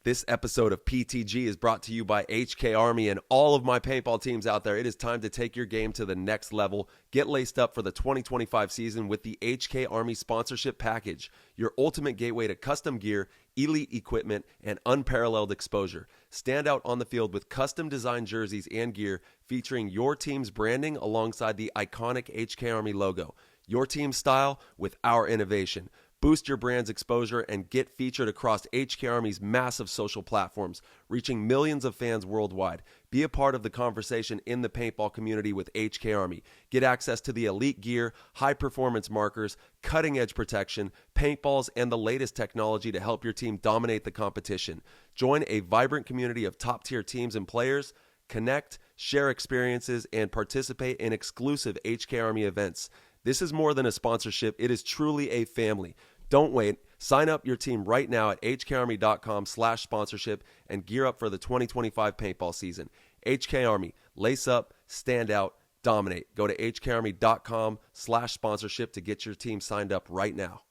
This episode of PTG is brought to you by HK Army and all of my paintball teams out there. It is time to take your game to the next level. Get laced up for the 2025 season with the HK Army sponsorship package, your ultimate gateway to custom gear, elite equipment, and unparalleled exposure. Stand out on the field with custom designed jerseys and gear featuring your team's branding alongside the iconic HK Army logo. Your team's style with our innovation. Boost your brand's exposure and get featured across HK Army's massive social platforms, reaching millions of fans worldwide. Be a part of the conversation in the paintball community with HK Army. Get access to the elite gear, high-performance markers, cutting-edge protection, paintballs, and the latest technology to help your team dominate the competition. Join a vibrant community of top-tier teams and players. Connect, share experiences, and participate in exclusive HK Army events. This is more than a sponsorship. It is truly a family. Don't wait. Sign up your team right now at hkarmy.com/sponsorship and gear up for the 2025 paintball season. HK Army, lace up, stand out, dominate. Go to hkarmy.com/sponsorship to get your team signed up right now.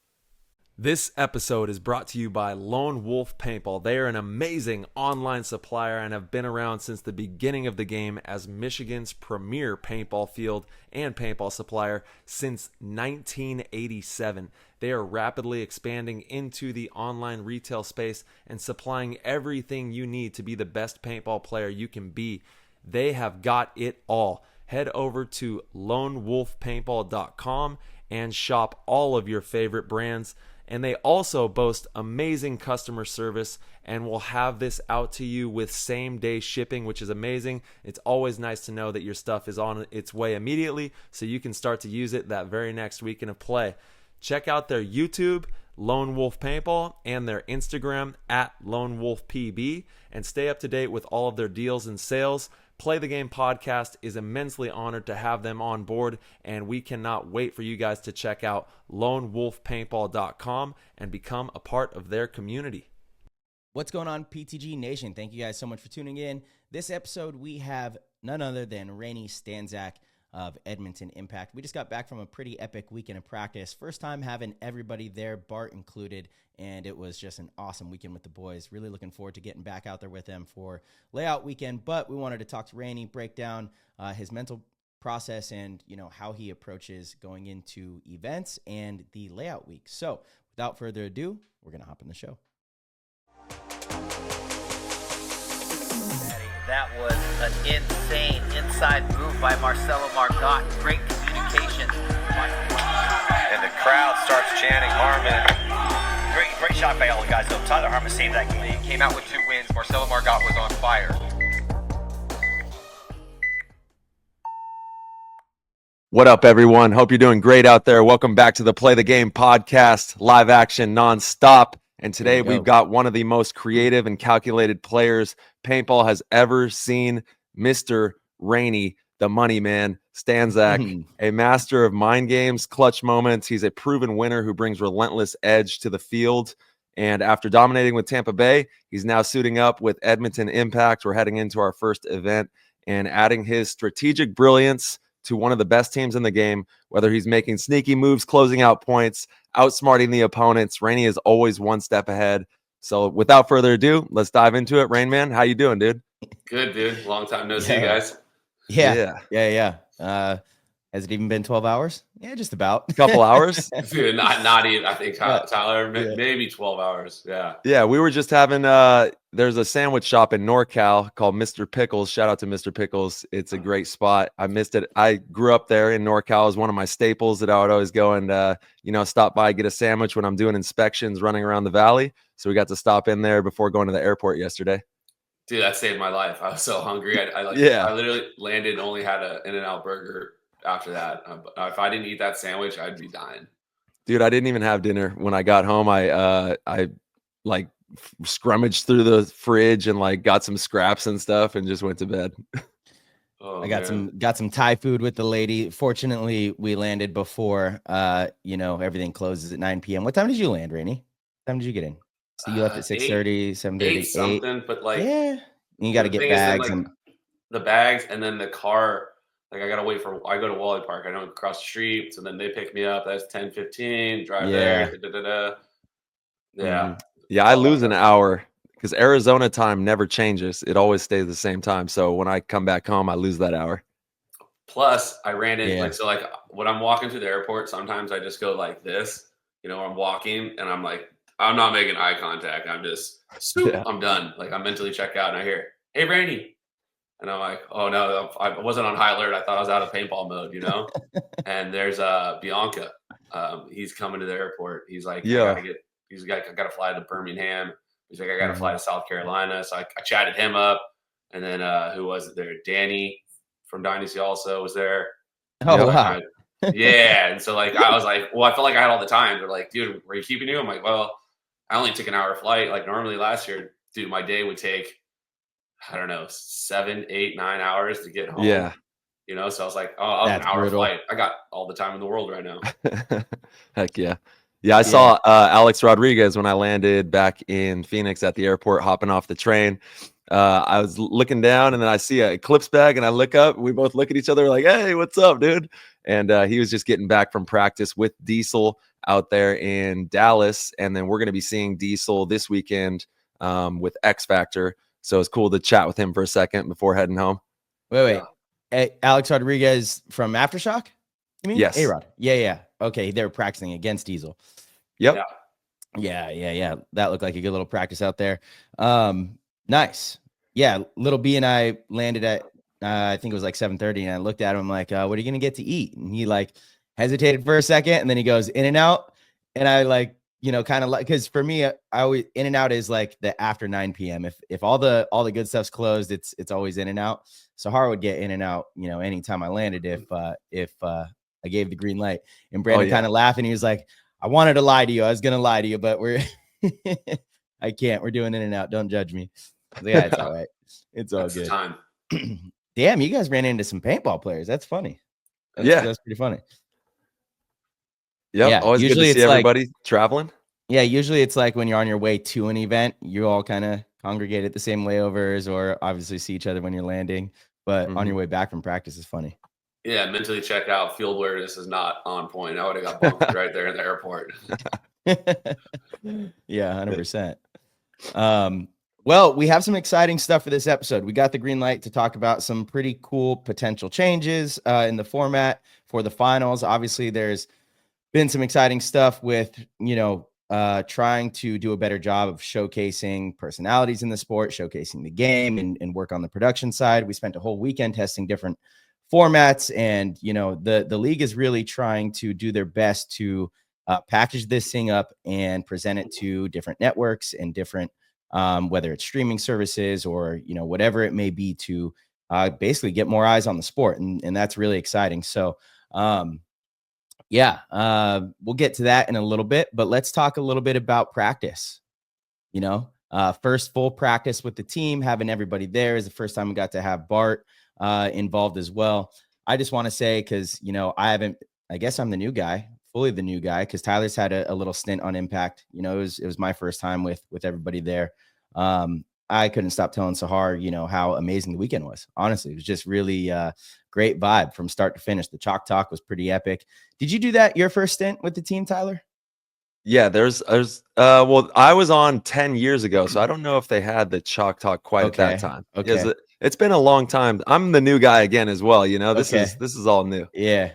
This episode is brought to you by Lone Wolf Paintball. They are an amazing online supplier and have been around since the beginning of the game as Michigan's premier paintball field and paintball supplier since 1987. They are rapidly expanding into the online retail space and supplying everything you need to be the best paintball player you can be. They have got it all. Head over to lonewolfpaintball.com and shop all of your favorite brands. And they also boast amazing customer service and will have this out to you with same-day shipping, which is amazing. It's always nice to know that your stuff is on its way immediately so you can start to use it that very next weekend of play. Check out their YouTube, Lone Wolf Paintball, and their Instagram, @LoneWolfPB, and stay up to date with all of their deals and sales. Play the Game podcast is immensely honored to have them on board, and we cannot wait for you guys to check out lonewolfpaintball.com and become a part of their community. What's going on, PTG Nation? Thank you guys so much for tuning in. This episode, we have none other than Raney Stanczak of Edmonton Impact. We just got back from a pretty epic weekend of practice. First time having everybody there, Bart included, and it was just an awesome weekend with the boys. Really looking forward to getting back out there with them for layout weekend, but we wanted to talk to Raney, break down his mental process and, how he approaches going into events and the layout week. So without further ado, we're going to hop in the show. That was an insane inside move by Marcelo Margot. Great communication. And the crowd starts chanting Harmon. Great shot by all the guys. So Tyler Harmon saved that game. He came out with 2 wins. Marcelo Margot was on fire. What up, everyone? Hope you're doing great out there. Welcome back to the Play the Game podcast, live action nonstop. And today we've got one of the most creative and calculated players paintball has ever seen, Mr. Raney, the money man, Stanczak, a master of mind games, clutch moments. He's a proven winner who brings relentless edge to the field. And after dominating with Tampa Bay, he's now suiting up with Edmonton Impact. We're heading into our first event and adding his strategic brilliance to one of the best teams in the game, whether he's making sneaky moves, closing out points, outsmarting the opponents. Raney is always one step ahead. So without further ado, let's dive into it. Rain Man, how you doing, dude? Good, dude. Long time no see, guys. Yeah. Has it even been 12 hours? Yeah, just about. A couple hours? Dude, not even. I think Tyler, maybe 12 hours. Yeah. Yeah, we were just having, there's a sandwich shop in NorCal called Mr. Pickles. Shout out to Mr. Pickles. It's a great spot. I missed it. I grew up there in NorCal. It was one of my staples that I would always go and, stop by, get a sandwich when I'm doing inspections running around the valley. So we got to stop in there before going to the airport yesterday. Dude, that saved my life. I was so hungry. I literally landed and only had an In-N-Out burger after that. If I didn't eat that sandwich, I'd be dying. Dude, I didn't even have dinner when I got home. I scrummaged through the fridge and got some scraps and stuff and just went to bed. I got some Thai food with the lady. Fortunately, we landed before everything closes at 9 p.m. What time did you land, Raney? What time did you get in? So you left at 6:30, 7:30, something, but you got to get bags and the bags, and then the car. I gotta wait I go to Wally Park. I don't cross the street, so then they pick me up. That's 10:15. Drive there. Yeah, I lose an hour because Arizona time never changes. It always stays the same time. So when I come back home, I lose that hour. Plus, I ran in when I'm walking to the airport, sometimes I just go like this. I'm walking and I'm like, I'm not making eye contact. I'm just, I'm done. Like I'm mentally checked out, and I hear, "Hey, Raney," and I'm like, "Oh no, I wasn't on high alert. I thought I was out of paintball mode," And there's Bianca. He's coming to the airport. He's like, I gotta fly to Birmingham. He's like, I gotta fly to South Carolina. So I chatted him up, and then who was it there? Danny from Dynasty also was there. Oh, wow. Yeah. And so like, I was like, well, I felt like I had all the time. They're like, dude, were you keeping you? I'm like, well, I only took an hour flight. Like normally last year, dude, my day would take, I don't know, 7, 8, 9 hours to get home. Yeah. So I was like, oh, I was an hour flight. I got all the time in the world right now. Heck yeah. Yeah, I saw Alex Rodriguez when I landed back in Phoenix at the airport, hopping off the train. I was looking down, and then I see a Eclipse bag, and I look up. We both look at each other like, "Hey, what's up, dude?" And he was just getting back from practice with Diesel out there in Dallas, and then we're going to be seeing Diesel this weekend with X Factor. So it's cool to chat with him for a second before heading home. Wait. Hey, Alex Rodriguez from Aftershock? You mean? Yes. A-Rod. Yeah. Okay, they were practicing against Diesel. Yep. Yeah. That looked like a good little practice out there. Nice. Yeah, little B and I landed at I think it was like 7:30, and I looked at him, I'm like, what are you gonna get to eat? And he like hesitated for a second, and then he goes In-N-Out, and I like, kind of like, because for me, I always In-N-Out is like the after 9 p.m. If all the good stuff's closed, it's always In-N-Out. So Har would get In-N-Out, anytime I landed if I gave the green light. And Brandon kind of laughed, and he was like, I wanted to lie to you. I was gonna lie to you, but I can't. We're doing In-N-Out. Don't judge me. Yeah, it's all right. It's all good. Time. Damn, you guys ran into some paintball players. That's funny. That's pretty funny. Yep. Yeah, always usually good to see everybody traveling. Yeah, usually it's like when you're on your way to an event, you all kind of congregate at the same layovers, or obviously see each other when you're landing. But on your way back from practice is funny. Yeah, mentally check out. Field awareness is not on point. I would have got bumped right there in the airport. Yeah, 100%. Well, we have some exciting stuff for this episode. We got the green light to talk about some pretty cool potential changes in the format for the finals. Obviously, there's been some exciting stuff with, trying to do a better job of showcasing personalities in the sport, showcasing the game, and work on the production side. We spent a whole weekend testing different formats, and, the league is really trying to do their best to package this thing up and present it to different networks and different whether it's streaming services or, whatever it may be, to basically get more eyes on the sport. And that's really exciting. So, we'll get to that in a little bit, but let's talk a little bit about practice. First full practice with the team, having everybody there is the first time we got to have Bart involved as well. I just want to say, because, I guess I'm the new guy, fully the new guy, because Tyler's had a little stint on Impact. It was my first time with everybody there. I couldn't stop telling Sahar, how amazing the weekend was. Honestly, it was just really great vibe from start to finish. The chalk talk was pretty epic. Did you do that your first stint with the team, Tyler? Yeah, there's well, I was on 10 years ago, so I don't know if they had the chalk talk quite at that time. Okay. It's been a long time. I'm the new guy again as well. This is all new. Yeah.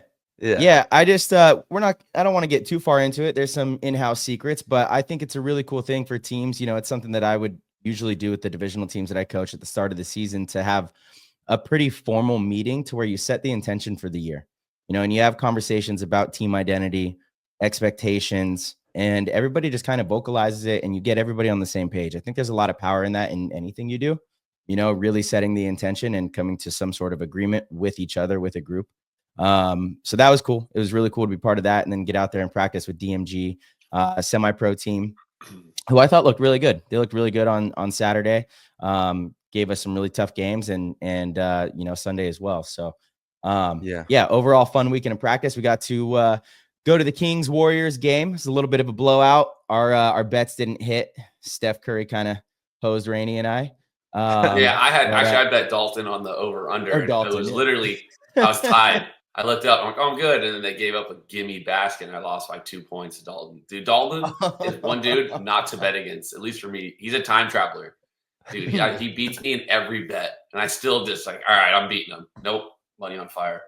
I just I don't want to get too far into it. There's some in-house secrets, but I think it's a really cool thing for teams. It's something that I would usually do with the divisional teams that I coach at the start of the season, to have a pretty formal meeting to where you set the intention for the year, and you have conversations about team identity, expectations, and everybody just kind of vocalizes it, and you get everybody on the same page. I think there's a lot of power in that in anything you do, really setting the intention and coming to some sort of agreement with each other, with a group. So that was cool. It was really cool to be part of that, and then get out there and practice with DMG, a semi-pro team who I thought looked really good. They looked really good on Saturday. Gave us some really tough games, and Sunday as well. So overall fun weekend of practice. We got to go to the Kings Warriors game. It's a little bit of a blowout. Our bets didn't hit. Steph Curry kind of posed Raney and I. I bet Dalton on the over under. It was literally, I was tied. I looked up, I'm like, oh, I'm good. And then they gave up a gimme basket, and I lost by 2 points to Dalton. Dude, Dalton is one dude not to bet against, at least for me. He's a time traveler. Dude, he beats me in every bet. And I still just like, all right, I'm beating him. Nope. Money on fire.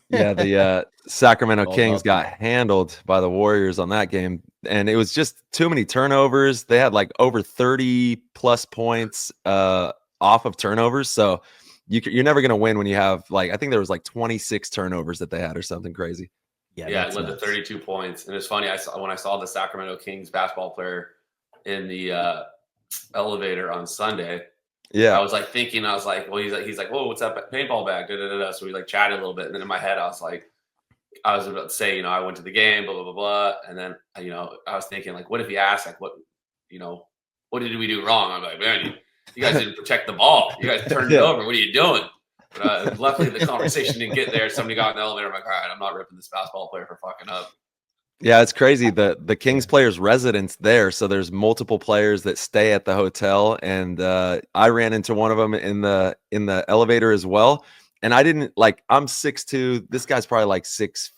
Yeah, the Sacramento All Kings up. got handled by the Warriors on that game, and it was just too many turnovers. They had like over 30 plus points off of turnovers, so you're never going to win when you have like, I think there was like 26 turnovers that they had or something crazy. Yeah, it led to 32 points. And it's funny, when I saw the Sacramento Kings basketball player in the elevator on Sunday. Yeah, I was like thinking, I was like, well, he's like, whoa, what's that paintball bag? Da, da, da, da. So we like chatted a little bit, and then in my head, I was about to say, I went to the game, blah blah blah blah, and then I was thinking like, what if he asked like, what did we do wrong? I'm like, man, you guys didn't protect the ball. You guys turned it over. What are you doing? But luckily, the conversation didn't get there. Somebody got in the elevator. I'm like, all right, I'm not ripping this basketball player for fucking up. yeah, it's crazy. The Kings players' residence there, so there's multiple players that stay at the hotel, and I ran into one of them in the elevator as well. And I didn't like. I'm 6'2". This guy's probably like 6'5",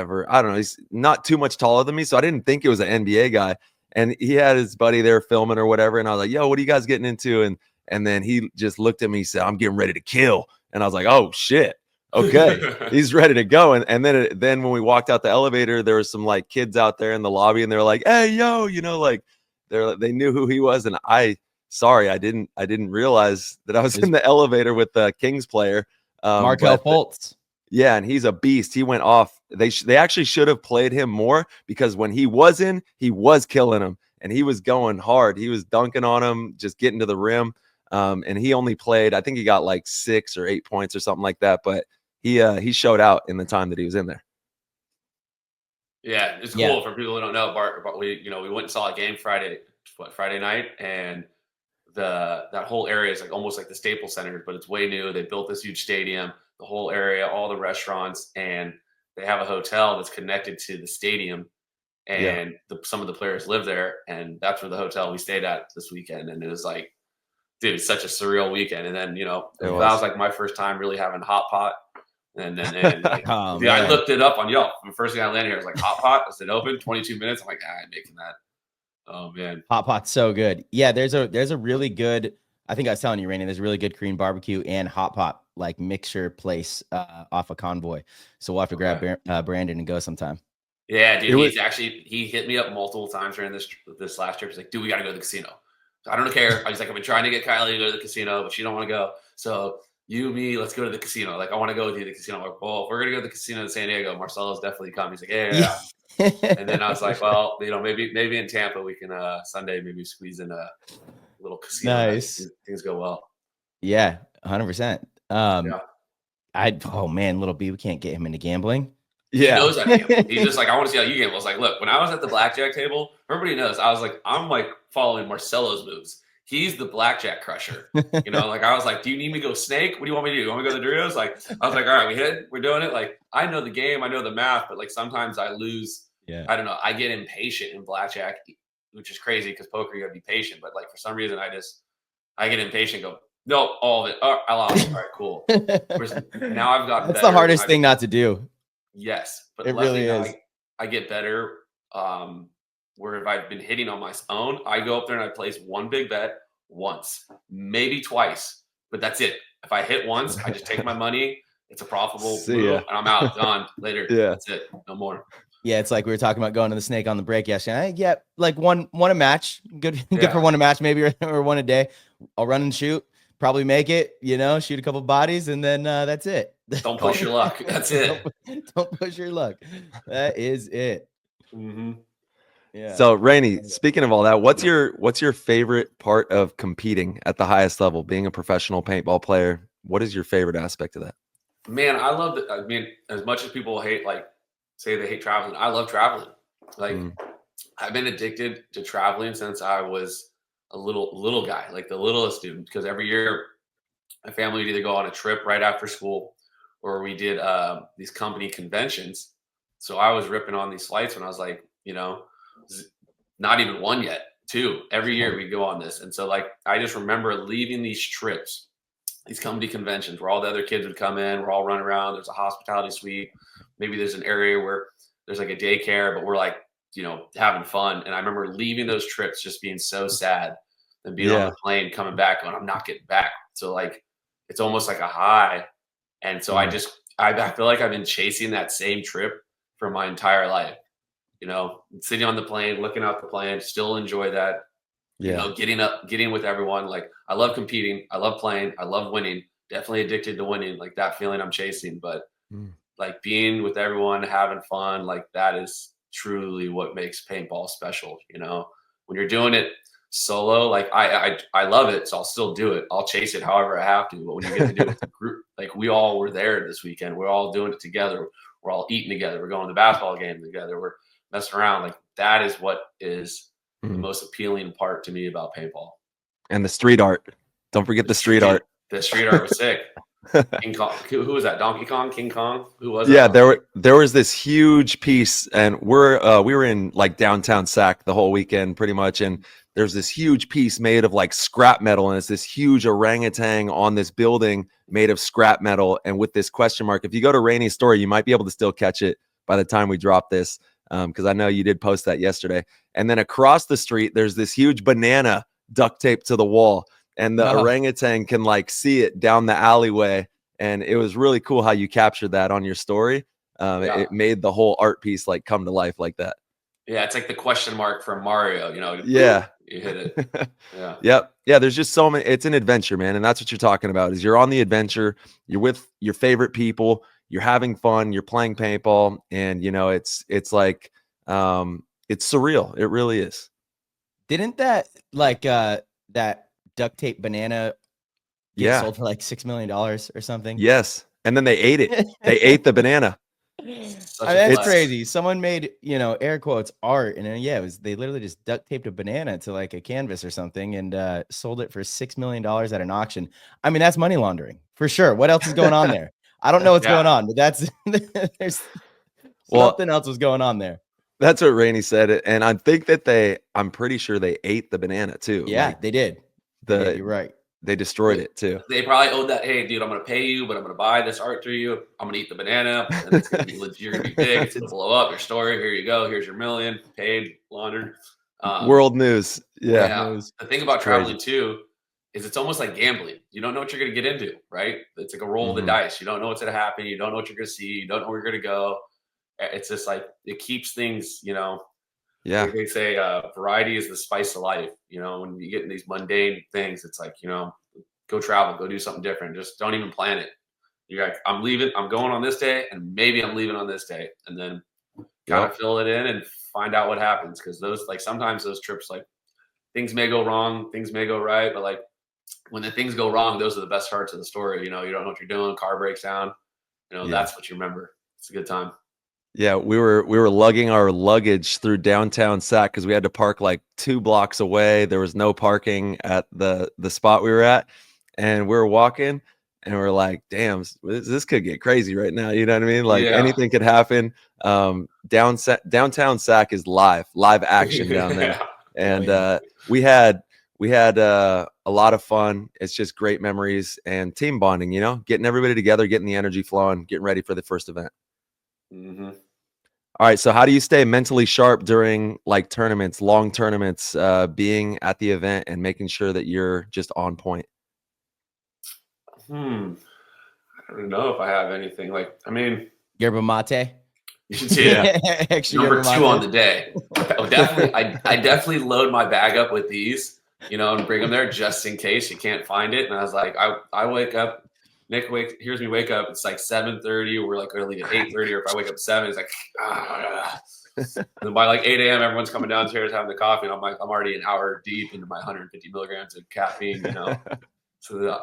or I don't know. He's not too much taller than me, so I didn't think it was an NBA guy. And he had his buddy there filming or whatever, and I was like, "Yo, what are you guys getting into?" And then he just looked at me, and said, "I'm getting ready to kill." And I was like, "Oh shit." Okay, he's ready to go. And then when we walked out the elevator, there was some like kids out there in the lobby, and they're like, "Hey, yo," like they knew who he was. And I didn't realize that I was in the elevator with the Kings player, Markelle Fultz. Yeah, and he's a beast. He went off. They actually should have played him more, because when he was in, he was killing him, and he was going hard. He was dunking on him, just getting to the rim. And he only played, I think he got like 6 or 8 points or something like that. But he showed out in the time that he was in there. Yeah, it's cool for people who don't know. Bart, we went and saw a game Friday night, and that whole area is like almost like the Staples Center, but it's way new. They built this huge stadium, the whole area, all the restaurants, and they have a hotel that's connected to the stadium. And some of the players live there, and that's where the hotel we stayed at this weekend. And it was like, dude, it's such a surreal weekend. And then that was like my first time really having hot pot. And then like, dude, I looked it up on Yelp. The first thing I landed here was like hot pot. Is it open? 22 minutes. I'm like, I'm making that. Oh man, hot pot's so good. Yeah, there's a really good. I think I was telling you, Raney, there's a really good Korean barbecue and hot pot like mixture place off of Convoy. So we'll have to grab Brandon and go sometime. Yeah, dude. He hit me up multiple times during this last trip. He's like, dude, we got to go to the casino. So I don't care. I was like, I've been trying to get Kylie to go to the casino, but she don't want to go. So you, me, let's go to the casino. Like, I want to go with you to the casino. I'm like, well, if we're going to go to the casino in San Diego, Marcelo's definitely coming. He's like, yeah. And then I was like, well, maybe in Tampa we can Sunday maybe squeeze in a little casino. Nice. Things go well. Yeah, 100%. Oh man, little B, we can't get him into gambling. Yeah. He knows I gamble. He's just like, I want to see how you gamble. I was like, look, when I was at the blackjack table, everybody knows I was like, I'm like following Marcelo's moves. He's the blackjack crusher. Like I was like, do you need me to go snake? What do you want me to do? You want me to go to the Doritos? Like, I was like, all right, we hit it. We're doing it. Like, I know the game. I know the math, but like sometimes I lose. Yeah. I don't know. I get impatient in blackjack, which is crazy because poker, you got to be patient. But like for some reason, I get impatient. Go, no, all of it. Oh, I lost. All right, cool. Now I've gotten That's better. the hardest thing not to do. Yes, but it really is. I get better. Where if I've been hitting on my own, I go up there and I place one big bet once, maybe twice, but that's it. If I hit once, I just take my money. It's a profitable move, and I'm out. Done. Later. Yeah, that's it. No more. Yeah, it's like we were talking about going to the snake on the break yesterday. Yeah, like one a match. Good for one a match, maybe, or one a day. I'll run and shoot. Probably make it, shoot a couple bodies, and then that's it. Don't push your luck. That's it. Don't push your luck. That is it. Mm-hmm. Yeah. So, Raney, speaking of all that, what's your favorite part of competing at the highest level, being a professional paintball player? What is your favorite aspect of that? Man, I love it. I mean, as much as people say they hate traveling, I love traveling. Like, I've been addicted to traveling since I was a little guy, like the littlest dude, because every year my family would either go on a trip right after school or we did these company conventions. So I was ripping on these flights when I was like, not even one yet, 2. Every year we go on this. And so like, I just remember leaving these trips, these company conventions where all the other kids would come in, we're all running around. There's a hospitality suite. Maybe there's an area where there's like a daycare, but we're like, having fun. And I remember leaving those trips just being so sad and being on the plane, coming back, going, I'm not getting back. So like, it's almost like a high. And so I feel like I've been chasing that same trip for my entire life. You know, sitting on the plane, looking out the plane, still enjoy that. You know, getting with everyone. Like, I love competing. I love playing. I love winning. Definitely addicted to winning. Like, that feeling I'm chasing. But like, being with everyone, having fun, like, that is truly what makes paintball special. You know, when you're doing it solo, like, I love it, so I'll still do it. I'll chase it however I have to. But when you get to do it with a group, like, we all were there this weekend. We're all doing it together. We're all eating together. We're going to the basketball game together. We're messing around. Like, that is what is the most appealing part to me about paintball. And the street art. Don't forget the street art. The street art was sick. King Kong. Who was that? Donkey Kong? King Kong? Who was that? Yeah, there was this huge piece, and we were in like downtown Sac the whole weekend pretty much, and there's this huge piece made of like scrap metal, and it's this huge orangutan on this building made of scrap metal, and with this question mark. If you go to Raney's story, you might be able to still catch it by the time we drop this, because I know you did post that yesterday. And then across the street, there's this huge banana duct taped to the wall, and the orangutan can like see it down the alleyway. And it was really cool how you captured that on your story. It made the whole art piece like come to life like that. Yeah, it's like the question mark from Mario, you know. Yeah. You hit it. Yeah. Yep. Yeah, there's just so many. It's an adventure, man. And that's what you're talking about, is you're on the adventure, you're with your favorite people, you're having fun, you're playing paintball, and you know, it's like it's surreal. It really is. Didn't that like that duct tape banana get sold for like $6 million or something? Yes. And then they ate it. They ate the banana. That's crazy. Someone made, you know, air quotes art, and then they literally just duct taped a banana to like a canvas or something and sold it for $6 million at an auction. I mean, that's money laundering for sure. What else is going on there? I don't know what's going on, but that's there's something else was going on there. That's what Raney said. And I think that I'm pretty sure they ate the banana too. Yeah, like, they did. You're right. They destroyed it too. They probably owed that. Hey, dude, I'm going to pay you, but I'm going to buy this art through you. I'm going to eat the banana. And it's gonna be, you're going to be big. It's going to blow up your story. Here you go. Here's your million. Paid, laundered. World news. Yeah. News. The thing about traveling too is it's almost like gambling. You don't know what you're going to get into, right? It's like a roll of the dice. You don't know what's going to happen. You don't know what you're going to see. You don't know where you're going to go. It's just like, it keeps things, you know. Yeah. They say variety is the spice of life. You know, when you get in these mundane things, it's like, you know, go travel, go do something different. Just don't even plan it. You're like, I'm leaving, I'm going on this day, and maybe I'm leaving on this day. And then kind of fill it in and find out what happens. Because those, like, sometimes those trips, like, things may go wrong, things may go right. But like, when the things go wrong, those are the best parts of the story. You know, you don't know what you're doing, car breaks down. You know, that's what you remember. It's a good time. Yeah, we were lugging our luggage through downtown Sac because we had to park like 2 blocks away. There was no parking at the spot we were at, and we were walking, and we're like, "Damn, this could get crazy right now." You know what I mean? Like anything could happen. Downtown Sac is live action down there, and we had a lot of fun. It's just great memories and team bonding. You know, getting everybody together, getting the energy flowing, getting ready for the first event. Mm-hmm. All right. So how do you stay mentally sharp during like tournaments, long tournaments, being at the event and making sure that you're just on point? I don't know if I have anything like, I mean, yerba mate. You should see it. Number 2 on the day. Oh, definitely. I definitely load my bag up with these, you know, and bring them there just in case you can't find it. And I was like, I wake up. Nick hears me wake up. It's like 7:30. We're like going to leave at 8:30. Or if I wake up at 7, it's like, And then by like 8 a.m., everyone's coming downstairs having the coffee. And I'm like, I'm already an hour deep into my 150 milligrams of caffeine, you know. So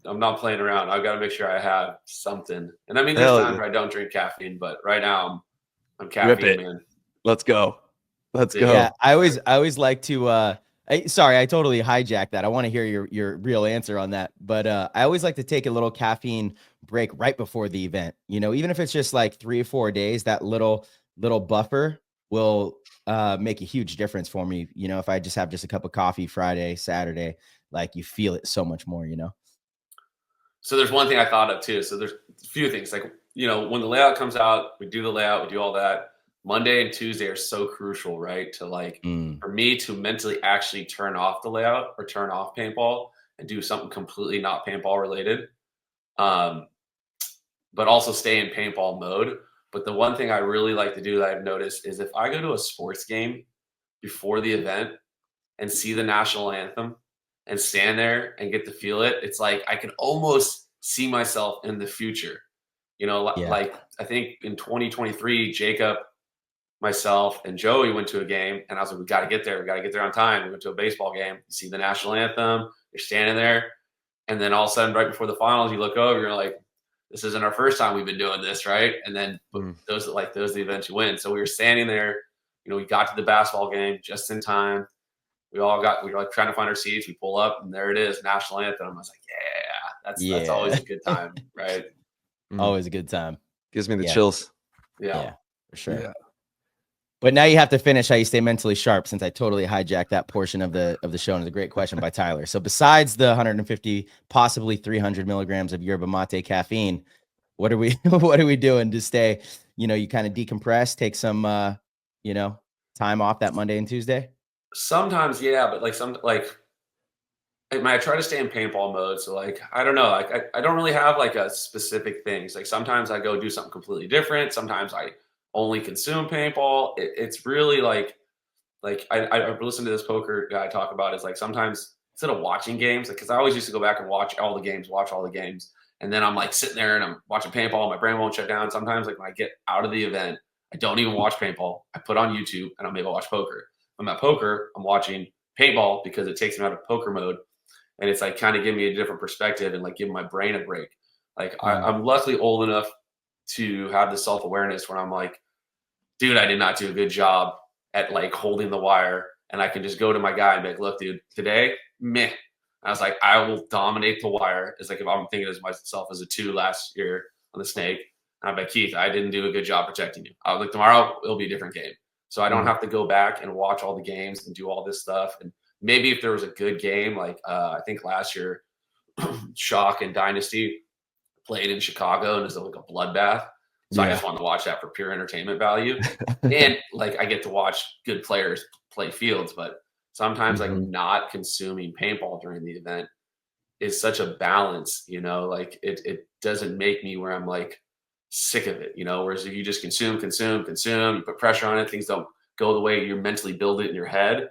I'm not playing around. I've got to make sure I have something. And I mean, there's times where I don't drink caffeine, but right now I'm caffeine, man. Let's go. Let's go. Yeah, I always like to sorry, I totally hijacked that. I want to hear your real answer on that. But I always like to take a little caffeine break right before the event. You know, even if it's just like 3 or 4 days, that little buffer will make a huge difference for me. You know, if I just have just a cup of coffee Friday, Saturday, like you feel it so much more, you know? So there's one thing I thought of too. So there's a few things like, you know, when the layout comes out, we do the layout, we do all that. Monday and Tuesday are so crucial, right? To like, for me to mentally actually turn off the layout or turn off paintball and do something completely not paintball related. But also stay in paintball mode. But the one thing I really like to do that I've noticed is if I go to a sports game before the event and see the national anthem and stand there and get to feel it, it's like I can almost see myself in the future. You know, like I think in 2023, Jacob, myself, and Joey went to a game, and I was like, we got to get there. We got to get there on time. We went to a baseball game. You see the national anthem. You're standing there. And then all of a sudden, right before the finals, you look over, you're like, this isn't our first time we've been doing this, right? And then those are the events you win. So we were standing there. You know, we got to the basketball game just in time. We were like trying to find our seats. We pull up, and there it is, national anthem. I was like, that's always a good time, right? Always a good time. Gives me the chills. Yeah, for sure. Yeah. But now you have to finish how you stay mentally sharp, since I totally hijacked that portion of the show. And it's a great question by Tyler. So besides the 150, possibly 300 milligrams of yerba mate caffeine, what are we doing to stay, you kind of decompress, take some, time off that Monday and Tuesday? Sometimes, yeah, but I try to stay in paintball mode. So I don't know, I don't really have like a specific things. Like sometimes I go do something completely different. Sometimes I only consume paintball. It's really like I've listened to this poker guy talk about, is like sometimes instead of watching games, because I always used to go back and watch all the games. And then I'm like sitting there and I'm watching paintball. My brain won't shut down. Sometimes like when I get out of the event, I don't even watch paintball. I put on YouTube and I'm able to watch poker. When I'm at poker, I'm watching paintball because it takes me out of poker mode. And it's like kind of give me a different perspective and like give my brain a break. Like I'm luckily old enough to have the self-awareness where I'm like, dude, I did not do a good job at like holding the wire. And I can just go to my guy and be like, look, dude, today, meh. I was like, I will dominate the wire. It's like if I'm thinking of myself as a 2 last year on the snake. And I'm like, Keith, I didn't do a good job protecting you. I was like, tomorrow it'll be a different game. So I don't have to go back and watch all the games and do all this stuff. And maybe if there was a good game, like I think last year, Shock and Dynasty played in Chicago and it was like a bloodbath. So I just want to watch that for pure entertainment value. And like I get to watch good players play fields, but sometimes like not consuming paintball during the event is such a balance, like it doesn't make me where I'm like sick of it, whereas if you just consume, you put pressure on it, things don't go the way you mentally build it in your head,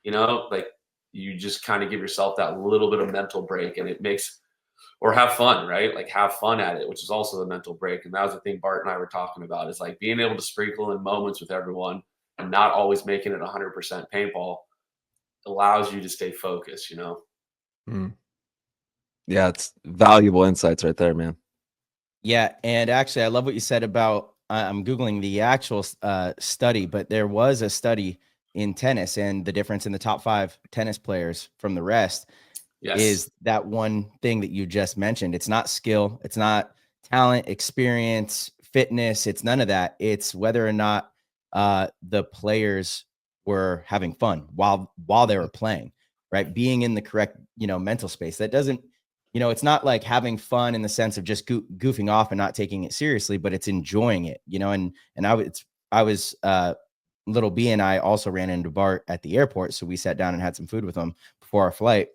like you just kind of give yourself that little bit of mental break and it makes, or have fun, right? Like have fun at it, which is also the mental break. And that was the thing Bart and I were talking about, is like being able to sprinkle in moments with everyone and not always making it 100% paintball allows you to stay focused, Yeah, it's valuable insights right there, man. Yeah, and actually, I love what you said about, I'm Googling the actual study, but there was a study in tennis, and the difference in the top 5 tennis players from the rest is that one thing that you just mentioned. It's not skill, it's not talent, experience, fitness, it's none of that. It's whether or not the players were having fun while they were playing, right? Being in the correct, mental space. That doesn't, it's not like having fun in the sense of just goofing off and not taking it seriously, but it's enjoying it, and I was little B and I also ran into Bart at the airport. So we sat down and had some food with him before our flight.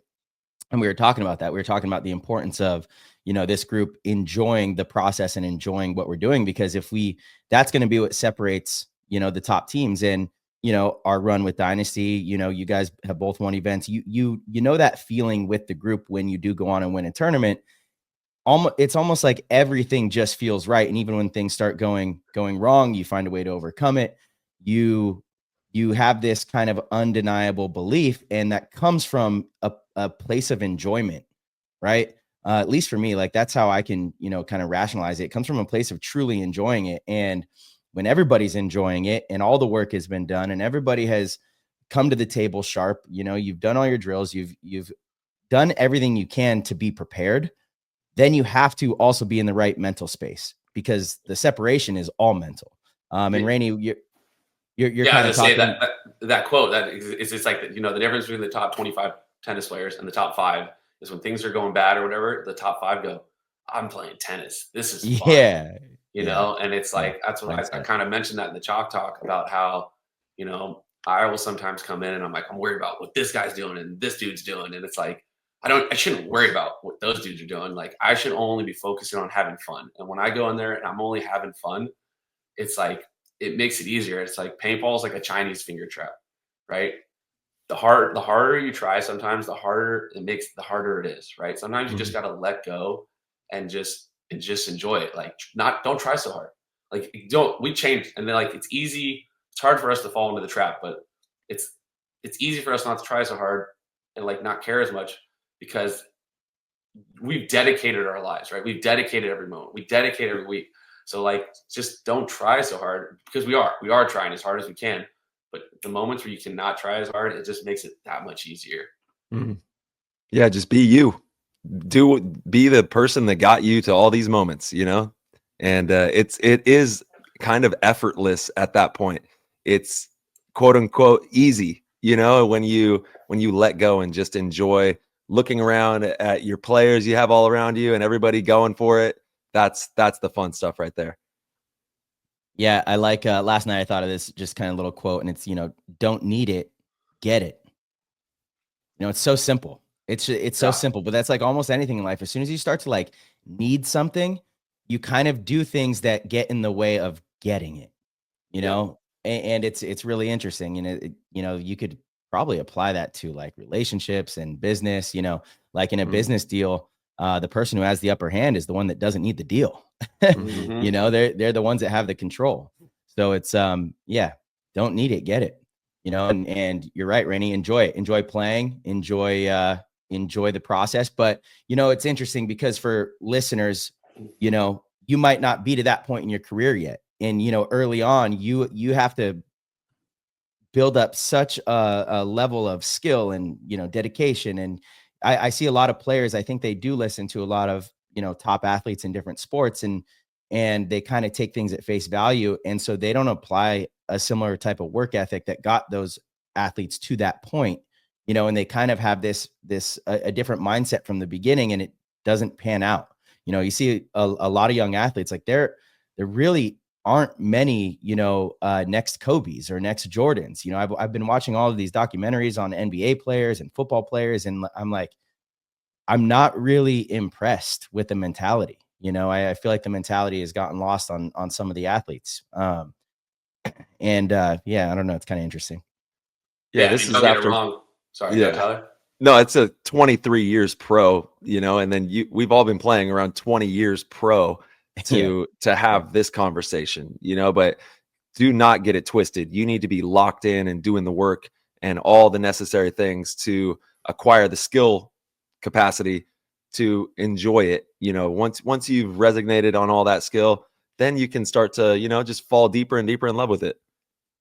And we were talking about that. We were talking about the importance of, this group enjoying the process and enjoying what we're doing, because that's going to be what separates, the top teams. And, our run with Dynasty, you guys have both won events. You know that feeling with the group when you do go on and win a tournament. It's almost like everything just feels right. And even when things start going wrong, you find a way to overcome it. You have this kind of undeniable belief, and that comes from a place of enjoyment, right? At least for me, like that's how I can, kind of rationalize it. It comes from a place of truly enjoying it. And when everybody's enjoying it and all the work has been done and everybody has come to the table sharp, you've done all your drills, you've done everything you can to be prepared, then you have to also be in the right mental space, because the separation is all mental. And Raney, you're kind of talking that quote that is, it's like, the difference between the top 25 tennis players and the top 5 is when things are going bad or whatever, the top 5 go, I'm playing tennis. This is fun. you know, and it's like, that's what I kind of mentioned that in the Chalk Talk about how, you know, I will sometimes come in and I'm like, I'm worried about what this guy's doing and this dude's doing. And it's like, I shouldn't worry about what those dudes are doing. Like, I should only be focusing on having fun. And when I go in there and I'm only having fun, it's like, it makes it easier. It's like paintball is like a Chinese finger trap, right? The harder you try, sometimes the harder it is, right? Sometimes you just got to let go and just enjoy it. Like, don't try so hard. Like, we changed, and then, like, it's easy. It's hard for us to fall into the trap, but it's easy for us not to try so hard and, like, not care as much, because we've dedicated our lives, right? We've dedicated every moment. We dedicate every week. So, like, just don't try so hard, because we are trying as hard as we can. But the moments where you cannot try as hard, it just makes it that much easier. Mm-hmm. Yeah, just be you. Be the person that got you to all these moments, you know? And it is kind of effortless at that point. It's quote unquote easy, you know, when you let go and just enjoy looking around at your players you have all around you and everybody going for it. That's the fun stuff right there. Yeah, I like last night I thought of this just kind of little quote, and it's, you know, don't need it, get it. You know, it's so simple. It's so simple, but that's like almost anything in life. As soon as you start to like need something, you kind of do things that get in the way of getting it, you know? And it's really interesting. And you know, you could probably apply that to like relationships and business, you know, like in a business deal, the person who has the upper hand is the one that doesn't need the deal. You know, they're the ones that have the control. So it's don't need it, get it. You know, and you're right, Raney, enjoy it. Enjoy playing, enjoy the process. But, you know, it's interesting because for listeners, you know, you might not be to that point in your career yet. And, you know, early on, you have to build up such a level of skill and, you know, dedication. And I see a lot of players, I think they do listen to a lot of, you know, top athletes in different sports, and they kind of take things at face value. And so they don't apply a similar type of work ethic that got those athletes to that point, you know, and they kind of have this a different mindset from the beginning, and it doesn't pan out. You know, you see a lot of young athletes, like there really aren't many, you know, next Kobe's or next Jordans. You know, I've been watching all of these documentaries on NBA players and football players, and I'm like, I'm not really impressed with the mentality. You know, I feel like the mentality has gotten lost on some of the athletes. And I don't know. It's kind of interesting. Yeah, this is after. Sorry, yeah. Tyler. No, it's a 23 years pro, you know, and then we've all been playing around 20 years pro to have this conversation, you know, but do not get it twisted. You need to be locked in and doing the work and all the necessary things to acquire the skill capacity to enjoy it. You know, once you've resignated on all that skill, then you can start to, you know, just fall deeper and deeper in love with it.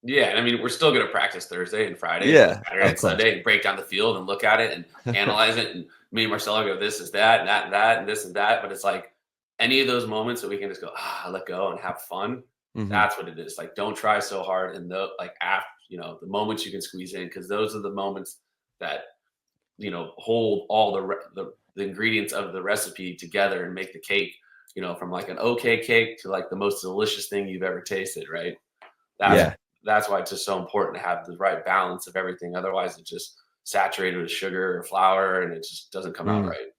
Yeah, I mean, we're still going to practice Thursday and Friday, and Saturday and Sunday, and break down the field and look at it and analyze it. And me and Marcelo go, this is that, and that, and that, and this and that. But it's like any of those moments that we can just go, let go and have fun. Mm-hmm. That's what it is. Like, don't try so hard. And after, you know, the moments you can squeeze in, because those are the moments that, you know, hold all the ingredients of the recipe together and make the cake, you know, from like an okay cake to like the most delicious thing you've ever tasted. Right. That's why it's just so important to have the right balance of everything. Otherwise, it's just saturated with sugar or flour, and it just doesn't come out right.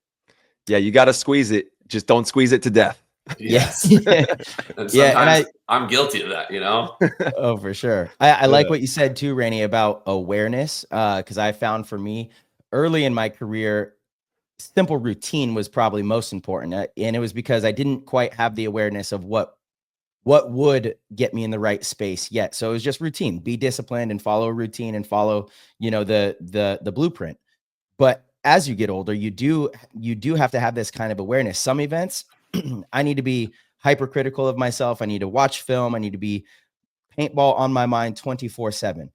Yeah, you got to squeeze it. Just don't squeeze it to death. Yes. And sometimes I'm guilty of that, you know? Oh, for sure. I like what you said too, Raney, about awareness, because I found for me early in my career, simple routine was probably most important. And it was because I didn't quite have the awareness of what would get me in the right space yet. So it was just routine, be disciplined and follow a routine and follow, you know, the blueprint. But as you get older, you do have to have this kind of awareness. Some events, I need to be hypercritical of myself. I need to watch film. I need to be paintball on my mind 24/7. And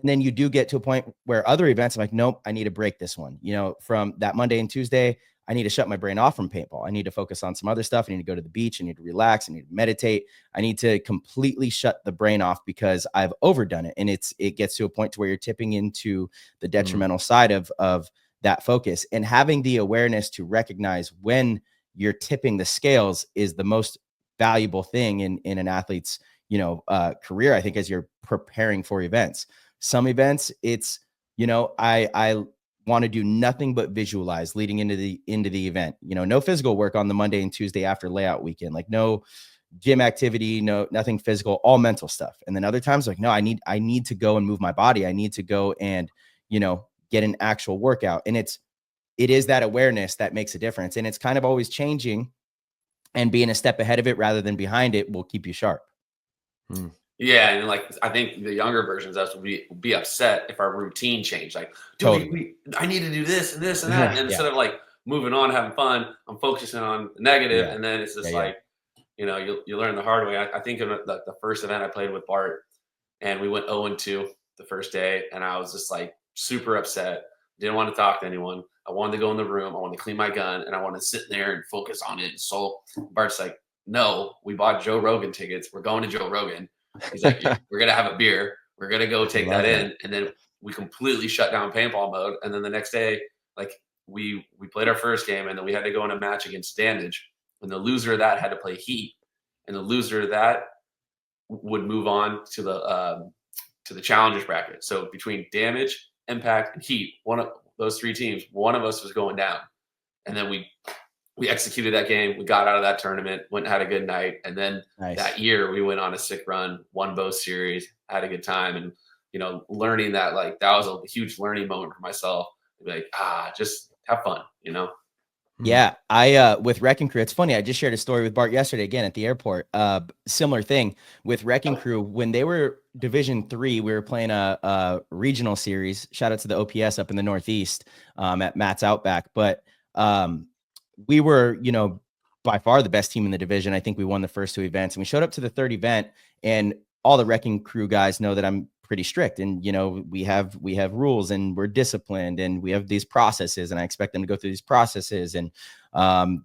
then you do get to a point where other events, I'm like, nope, I need to break this one. You know, from that Monday and Tuesday, I need to shut my brain off from paintball. I need to focus on some other stuff. I need to go to the beach. I need to relax. I need to meditate. I need to completely shut the brain off because I've overdone it. And it gets to a point to where you're tipping into the detrimental side of that focus. And having the awareness to recognize when you're tipping the scales is the most valuable thing in an athlete's, career, I think, as you're preparing for events. Some events, it's, I want to do nothing but visualize leading into the event. No physical work on the Monday and Tuesday after layout weekend, like no gym activity, nothing physical, all mental stuff. And then other times, like, no, I need to go and move my body. I need to go and, get an actual workout. And it is that awareness that makes a difference. And it's kind of always changing, and being a step ahead of it rather than behind it will keep you sharp. Yeah, and like I think the younger versions of us would be upset if our routine changed. Like, dude, Totally. I need to do this and this and that. And instead of like moving on, having fun, I'm focusing on the negative. And then it's just like, you learn the hard way. I think in the first event I played with Bart, and we went 0-2 the first day, and I was just like super upset. Didn't want to talk to anyone. I wanted to go in the room. I wanted to clean my gun, and I wanted to sit there and focus on it. So Bart's like, no, we bought Joe Rogan tickets. We're going to Joe Rogan. He's like, we're going to have a beer. We're going to go take that in. And then we completely shut down paintball mode. And then the next day, like we played our first game, and then we had to go in a match against Damage. And the loser of that had to play Heat. And the loser of that would move on to the challengers bracket. So between Damage, Impact, and Heat, one of those three teams, one of us was going down. And then we executed that game. We got out of that tournament, went and had a good night. And then that year we went on a sick run, won both series, had a good time. And, learning that, like, that was a huge learning moment for myself. Like, just have fun, Yeah. I, with Wrecking Crew, it's funny. I just shared a story with Bart yesterday, again, at the airport. Similar thing with Wrecking Crew. When they were Division 3, we were playing a regional series. Shout out to the OPS up in the Northeast, at Matt's Outback. But, we were, by far the best team in the division. I think we won the first two events, and we showed up to the third event, and all the Wrecking Crew guys know that I'm pretty strict, and, we have rules, and we're disciplined, and we have these processes, and I expect them to go through these processes. And,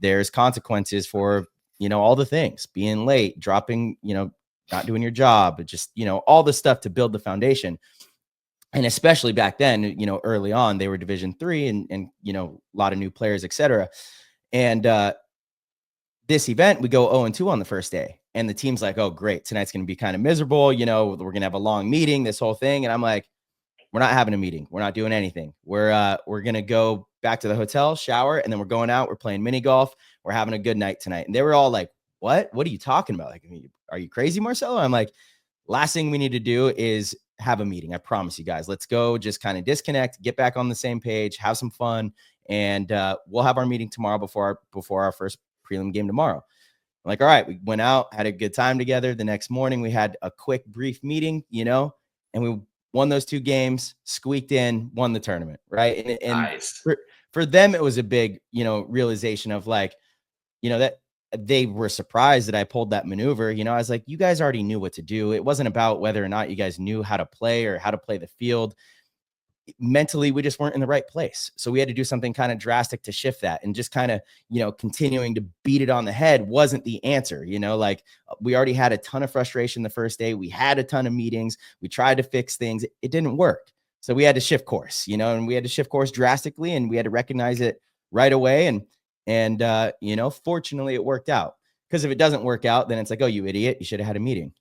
there's consequences for, all the things, being late, dropping, not doing your job, just, all the stuff to build the foundation. And especially back then, early on, they were Division 3 and, a lot of new players, et cetera. And this event, we go 0-2 on the first day. And the team's like, oh, great. Tonight's going to be kind of miserable. We're going to have a long meeting, this whole thing. And I'm like, we're not having a meeting. We're not doing anything. We're going to go back to the hotel, shower, and then we're going out. We're playing mini golf. We're having a good night tonight. And they were all like, what? What are you talking about? Like, are you crazy, Marcelo? I'm like, last thing we need to do is have a meeting. I promise you guys. Let's go just kind of disconnect, get back on the same page, have some fun. And we'll have our meeting tomorrow before our first prelim game tomorrow. I'm like, all right, we went out, had a good time together. The next morning, we had a quick, brief meeting, and we won those two games, squeaked in, won the tournament, right? And nice. For them, it was a big, realization of like, that they were surprised that I pulled that maneuver. I was like, you guys already knew what to do. It wasn't about whether or not you guys knew how to play or how to play the field. Mentally, we just weren't in the right place. So we had to do something kind of drastic to shift that, and just kind of, continuing to beat it on the head wasn't the answer. Like, we already had a ton of frustration the first day. We had a ton of meetings. We tried to fix things. It didn't work. So we had to shift course, and we had to shift course drastically, and we had to recognize it right away. And fortunately it worked out, because if it doesn't work out, then it's like, oh, you idiot, you should have had a meeting.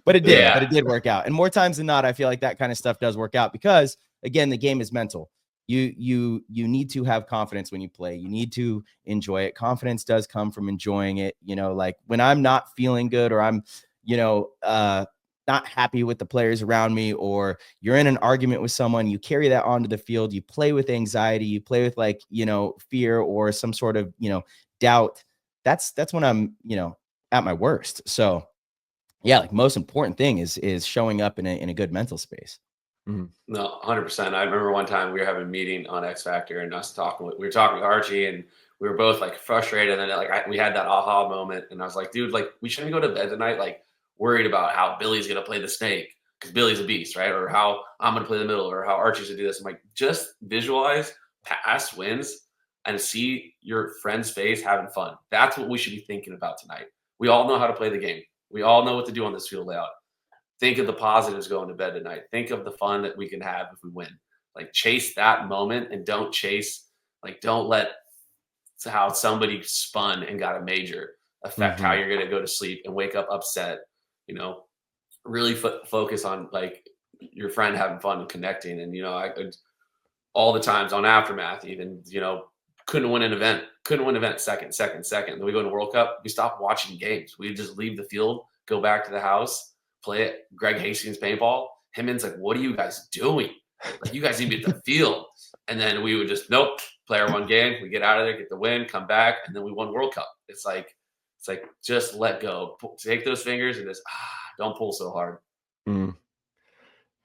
But it did work out. And more times than not, I feel like that kind of stuff does work out, because again, the game is mental. You need to have confidence when you play. You need to enjoy it. Confidence does come from enjoying it. Like when I'm not feeling good, or I'm, not happy with the players around me, or you're in an argument with someone, you carry that onto the field. You play with anxiety, you play with like, fear or some sort of, doubt. That's when I'm, at my worst. So yeah, like most important thing is showing up in a good mental space. Mm-hmm. No, 100%. I remember one time we were having a meeting on X Factor, and we were talking with Archie, and we were both like frustrated. And then we had that aha moment, and I was like, dude, like we shouldn't go to bed tonight like worried about how Billy's going to play the snake, because Billy's a beast, right? Or how I'm going to play the middle, or how Archie's going to do this. I'm like, just visualize past wins and see your friend's face having fun. That's what we should be thinking about tonight. We all know how to play the game. We all know what to do on this field layout. Think of the positives going to bed tonight. Think of the fun that we can have if we win. Like, chase that moment, and don't let how somebody spun and got a major affect how you're going to go to sleep and wake up upset, you know, really focus on like your friend having fun and connecting. And, you know, I could all the times on Aftermath, even, you know, couldn't win an event second. Then we go to World Cup, we stopped watching games. We just leave the field, go back to the house, play it. Greg Hastings paintball. Himmon's like, what are you guys doing? Like, you guys need to be at the field. And then we would just, nope, player one game, we get out of there, get the win, come back, and then we won World Cup. It's like just let go. Take those fingers and just don't pull so hard.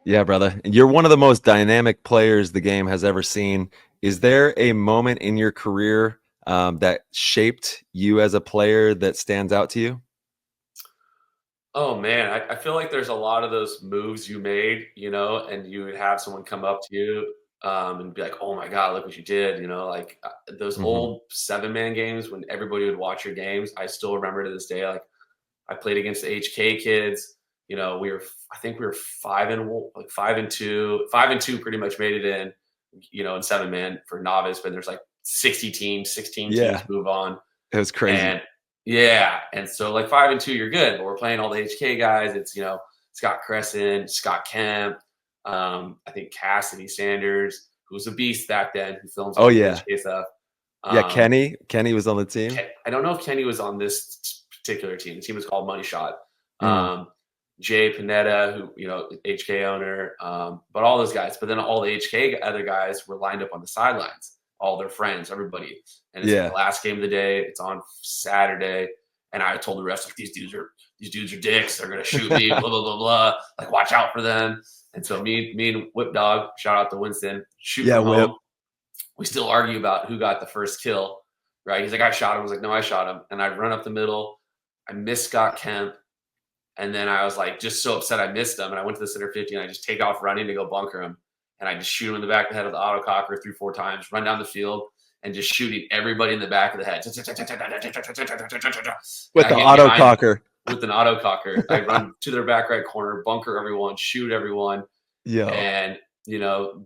Yeah, brother. You're one of the most dynamic players the game has ever seen. Is there a moment in your career that shaped you as a player that stands out to you? Oh, man. I feel like there's a lot of those moves you made, you know, and you would have someone come up to you and be like, oh, my God, look what you did. You know, like those old 7-man games when everybody would watch your games. I still remember to this day, like I played against the HK kids. You know, I think we were 5-2, pretty much made it in, you know, in 7-man for novice, but there's like 16 teams move on. It was crazy. And and so like 5-2, you're good, but we're playing all the HK guys. It's, you know, Scott Crescent, Scott Kemp, I think Cassidy Sanders, who was a beast back then, who films HK stuff. Kenny was on the team. I don't know if Kenny was on this particular team. The team was called Money Shot. Jay Panetta, who, you know, HK owner, but all those guys. But then all the HK other guys were lined up on the sidelines, all their friends, everybody. And it's the last game of the day. It's on Saturday. And I told the refs, like, these dudes are dicks. They're gonna shoot me. Blah blah blah blah. Like, watch out for them. And so me and Whip Dog, shout out to Winston, shoot from home. We still argue about who got the first kill. Right? He's like, I shot him. I was like, no, I shot him. And I run up the middle. I miss Scott Kemp. And then I was like, just so upset I missed him. And I went to the center 50 and I just take off running to go bunker him. And I just shoot him in the back of the head with the autococker 3-4 times, run down the field and just shooting everybody in the back of the head. With the autococker. With an autococker. I run to their back right corner, bunker everyone, shoot everyone. Yeah. And, you know,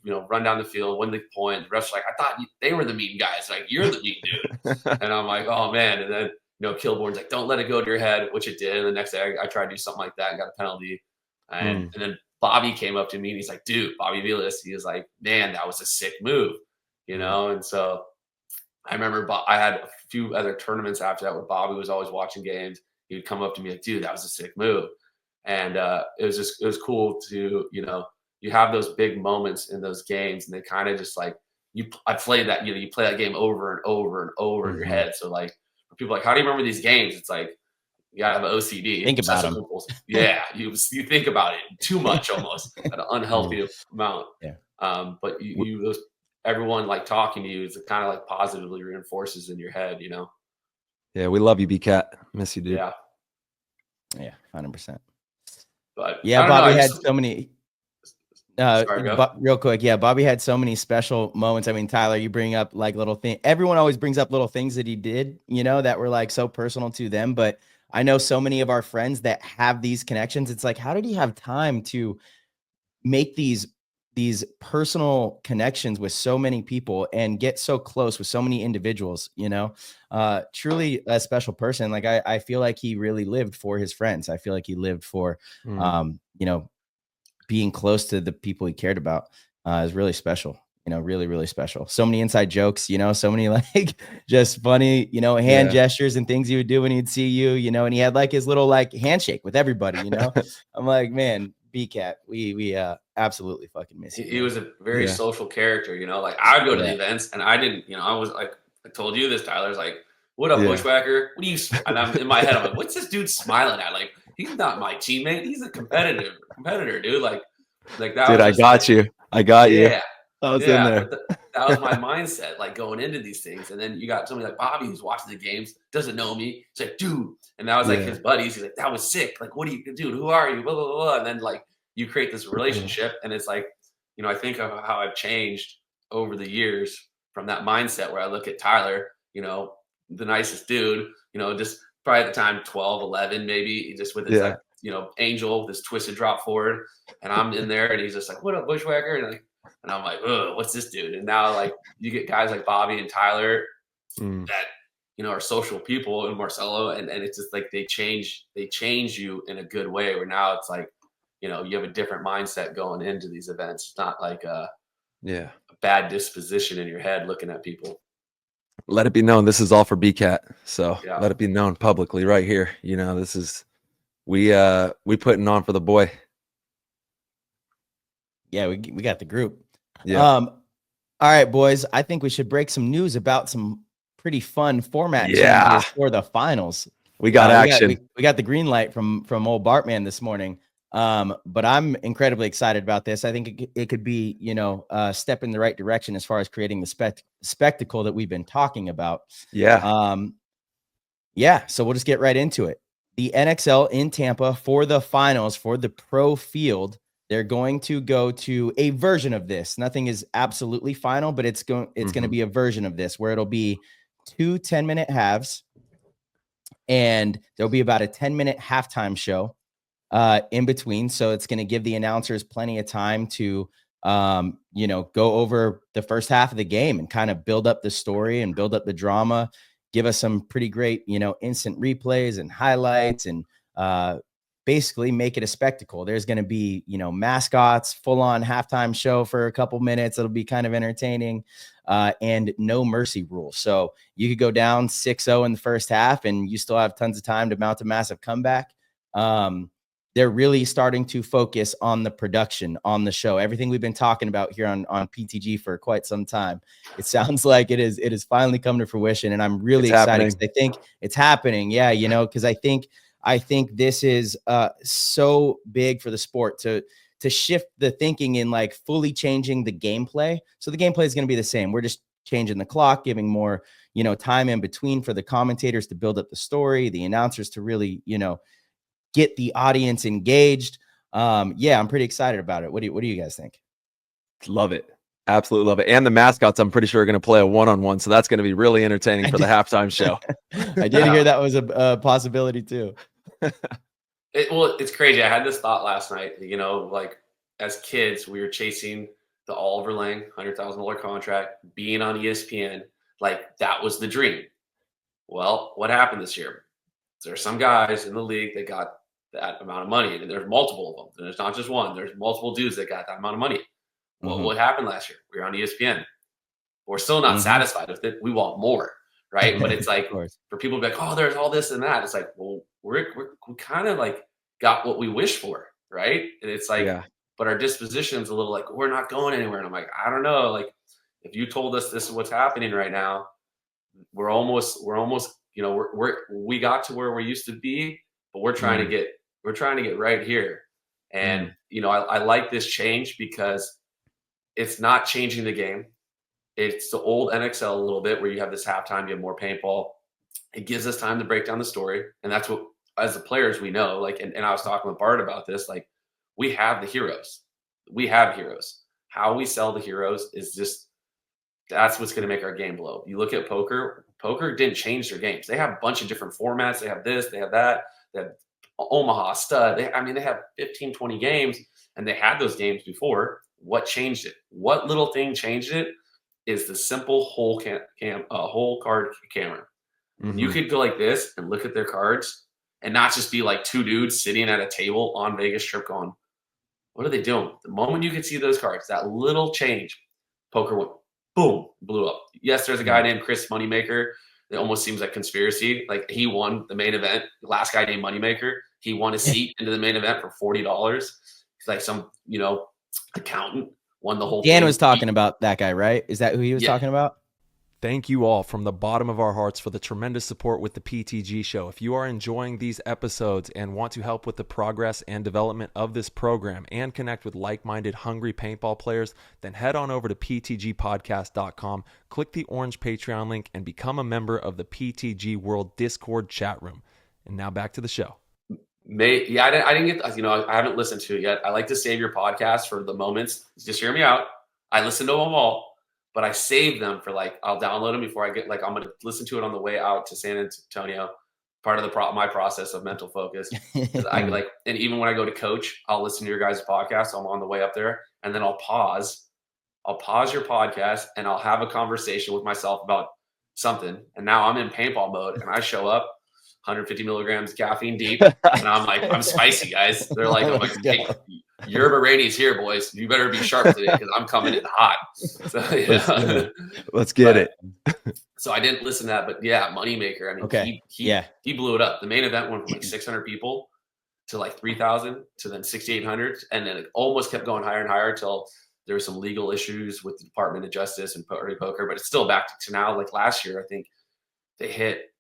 run down the field, win the point. The refs like, I thought they were the mean guys. Like, you're the mean dude. And I'm like, oh, man. And then, you know, Kilborn's like, don't let it go to your head, which it did. And the next day I tried to do something like that and got a penalty. And then Bobby came up to me and he's like, dude, Bobby Vilas, he was like, man, that was a sick move, you know? And so I remember I had a few other tournaments after that where Bobby was always watching games. He would come up to me like, dude, that was a sick move. And it was cool to, you know, you have those big moments in those games and they kind of just like, I played that, you know, you play that game over and over and over in your head. So like, people are like, how do you remember these games? It's like, you gotta have OCD. Think about them. Yeah, you think about it too much almost at an unhealthy amount. Yeah. But everyone like talking to you is kind of like positively reinforces in your head, you know. Yeah, we love you, B-Cat. Miss you, dude. Yeah. Yeah, 100%. But yeah, Bobby had so many. Real quick, Bobby had so many special moments. I mean, Tyler, you bring up like little things. Everyone always brings up little things that he did, you know, that were like so personal to them. But I know so many of our friends that have these connections. It's like, how did he have time to make these personal connections with so many people and get so close with so many individuals? You know, truly a special person. Like I feel like he really lived for his friends. I feel like he lived for, you know, being close to the people he cared about is really special, you know, really, really special. So many inside jokes, you know, so many like just funny, you know, hand gestures and things he would do when he'd see you, you know, and he had like his little like handshake with everybody, you know. I'm like, man, B-Cat, we absolutely fucking miss you. He was a very social character, you know, like I would go to the events and I didn't, you know, I was like, I told you this, Tyler's like, what up, Bushwhacker? What are you, and I'm in my head, I'm like, what's this dude smiling at? Like, he's not my teammate. He's a competitor, dude. Like that. Dude, I got you. I got you. Yeah. I was in there. That was my mindset, like going into these things. And then you got somebody like Bobby who's watching the games, doesn't know me. He's like, dude. And that was like his buddies. He's like, that was sick. Like, what do you, dude? Who are you? Blah, blah, blah, blah. And then like you create this relationship. And it's like, you know, I think of how I've changed over the years from that mindset where I look at Tyler, you know, the nicest dude, you know, just probably at the time 12, 11, maybe, just with his like, you know, angel, this twisted drop forward. And I'm in there and he's just like, what up, Bushwhacker? And I'm like, oh, what's this dude? And now like you get guys like Bobby and Tyler that, you know, are social people in Marcelo, and it's just like they change you in a good way, where now it's like, you know, you have a different mindset going into these events. It's not like a bad disposition in your head looking at people. Let it be known, this is all for BCAT. So Yeah. let it be known publicly right here. You know, this is we putting on for the boy. Yeah, we got the group. Yeah. All right, boys. I think we should break some news about some pretty fun format changes for the finals. We got action. We got the green light from old Bartman this morning. But I'm incredibly excited about this. I think it could be, you know, a step in the right direction as far as creating the spectacle that we've been talking about. Yeah. Yeah. So we'll just get right into it. The NXL in Tampa for the finals for the pro field. They're going to go to a version of this. Nothing is absolutely final, but it's going to be a version of this where it'll be 2 10-minute halves, and there'll be about a 10-minute halftime show in between. So it's going to give the announcers plenty of time to, you know, go over the first half of the game and kind of build up the story and build up the drama, give us some pretty great, you know, instant replays and highlights, and basically make it a spectacle. There's going to be, you know, mascots, full on halftime show for a couple minutes. It'll be kind of entertaining, and no mercy rule. So you could go down 6-0 in the first half and you still have tons of time to mount a massive comeback. They're really starting to focus on the production on the show. Everything we've been talking about here on PTG for quite some time. It sounds like it is finally come to fruition, and I'm really excited because I think it's happening. Yeah, you know, because I think this is so big for the sport to shift the thinking in like fully changing the gameplay. So the gameplay is going to be the same. We're just changing the clock, giving more, you know, time in between for the commentators to build up the story, the announcers to really, you know, get the audience engaged. Yeah, I'm pretty excited about it. What do you guys think? Love it. Absolutely love it. And the mascots, I'm pretty sure, are going to play a one-on-one. So that's going to be really entertaining for the halftime show. I did hear that was a possibility too. It's crazy. I had this thought last night, you know, like as kids, we were chasing the Oliver Lang $100,000 contract, being on ESPN. Like that was the dream. Well, what happened this year? There's some guys in the league that got that amount of money, and there's multiple of them. There's not just one. There's multiple dudes that got that amount of money. Well, what happened last year? We were on ESPN. We're still not satisfied with it. We want more, right? But it's like for people to be like, oh, there's all this and that. It's like, well, we kind of like got what we wished for, right? And it's like, but our disposition's a little like, we're not going anywhere. And I'm like, I don't know. Like, if you told us this is what's happening right now, we're almost, you know, we got to where we used to be, but we're trying to get right here. And you know, I like this change because it's not changing the game. It's the old NXL a little bit where you have this halftime, you have more paintball. It gives us time to break down the story. And that's what, as the players, we know, like, and I was talking with Bart about this, like we have the heroes. We have heroes. How we sell the heroes is just, that's what's going to make our game blow. You look at poker didn't change their games. They have a bunch of different formats. They have this, they have that, they have Omaha stud. They have 15, 20 games, and they had those games before. What changed it? What little thing changed it is the simple whole card camera. You could go like this and look at their cards and not just be like two dudes sitting at a table on Vegas Strip going, what are they doing? The moment you could see those cards, that little change, poker went boom, blew up. Yes, there's a guy named Chris Moneymaker. It almost seems like conspiracy. Like he won the main event. The last guy named Moneymaker, he won a seat into the main event for $40. It's like some, you know, accountant won the whole thing. Dan was talking about that guy, right? Is that who he was talking about? Thank you all from the bottom of our hearts for the tremendous support with the PTG show. If you are enjoying these episodes and want to help with the progress and development of this program and connect with like-minded, hungry paintball players, then head on over to ptgpodcast.com, click the orange Patreon link, and become a member of the PTG World Discord chat room. And now back to the show. I didn't get, you know, I haven't listened to it yet. I like to save your podcast for the moments. Just hear me out. I listen to them all, but I save them for like, I'll download them before I get, like, I'm going to listen to it on the way out to San Antonio. Part of my process of mental focus. I like, and even when I go to coach, I'll listen to your guys' podcast. I'm on the way up there, and then I'll pause your podcast and I'll have a conversation with myself about something. And now I'm in paintball mode and I show up 150 milligrams caffeine deep. And I'm like, I'm spicy, guys. They're like, I'm like, hey, Yerba Raney's here, boys. You better be sharp today because I'm coming in hot. So, let's get it. So I didn't listen to that, but yeah, moneymaker. I mean, he blew it up. The main event went from like 600 people to like 3,000 to then 6,800. And then it almost kept going higher and higher until there were some legal issues with the Department of Justice and Party Poker, but it's still back to now. Like last year, I think they hit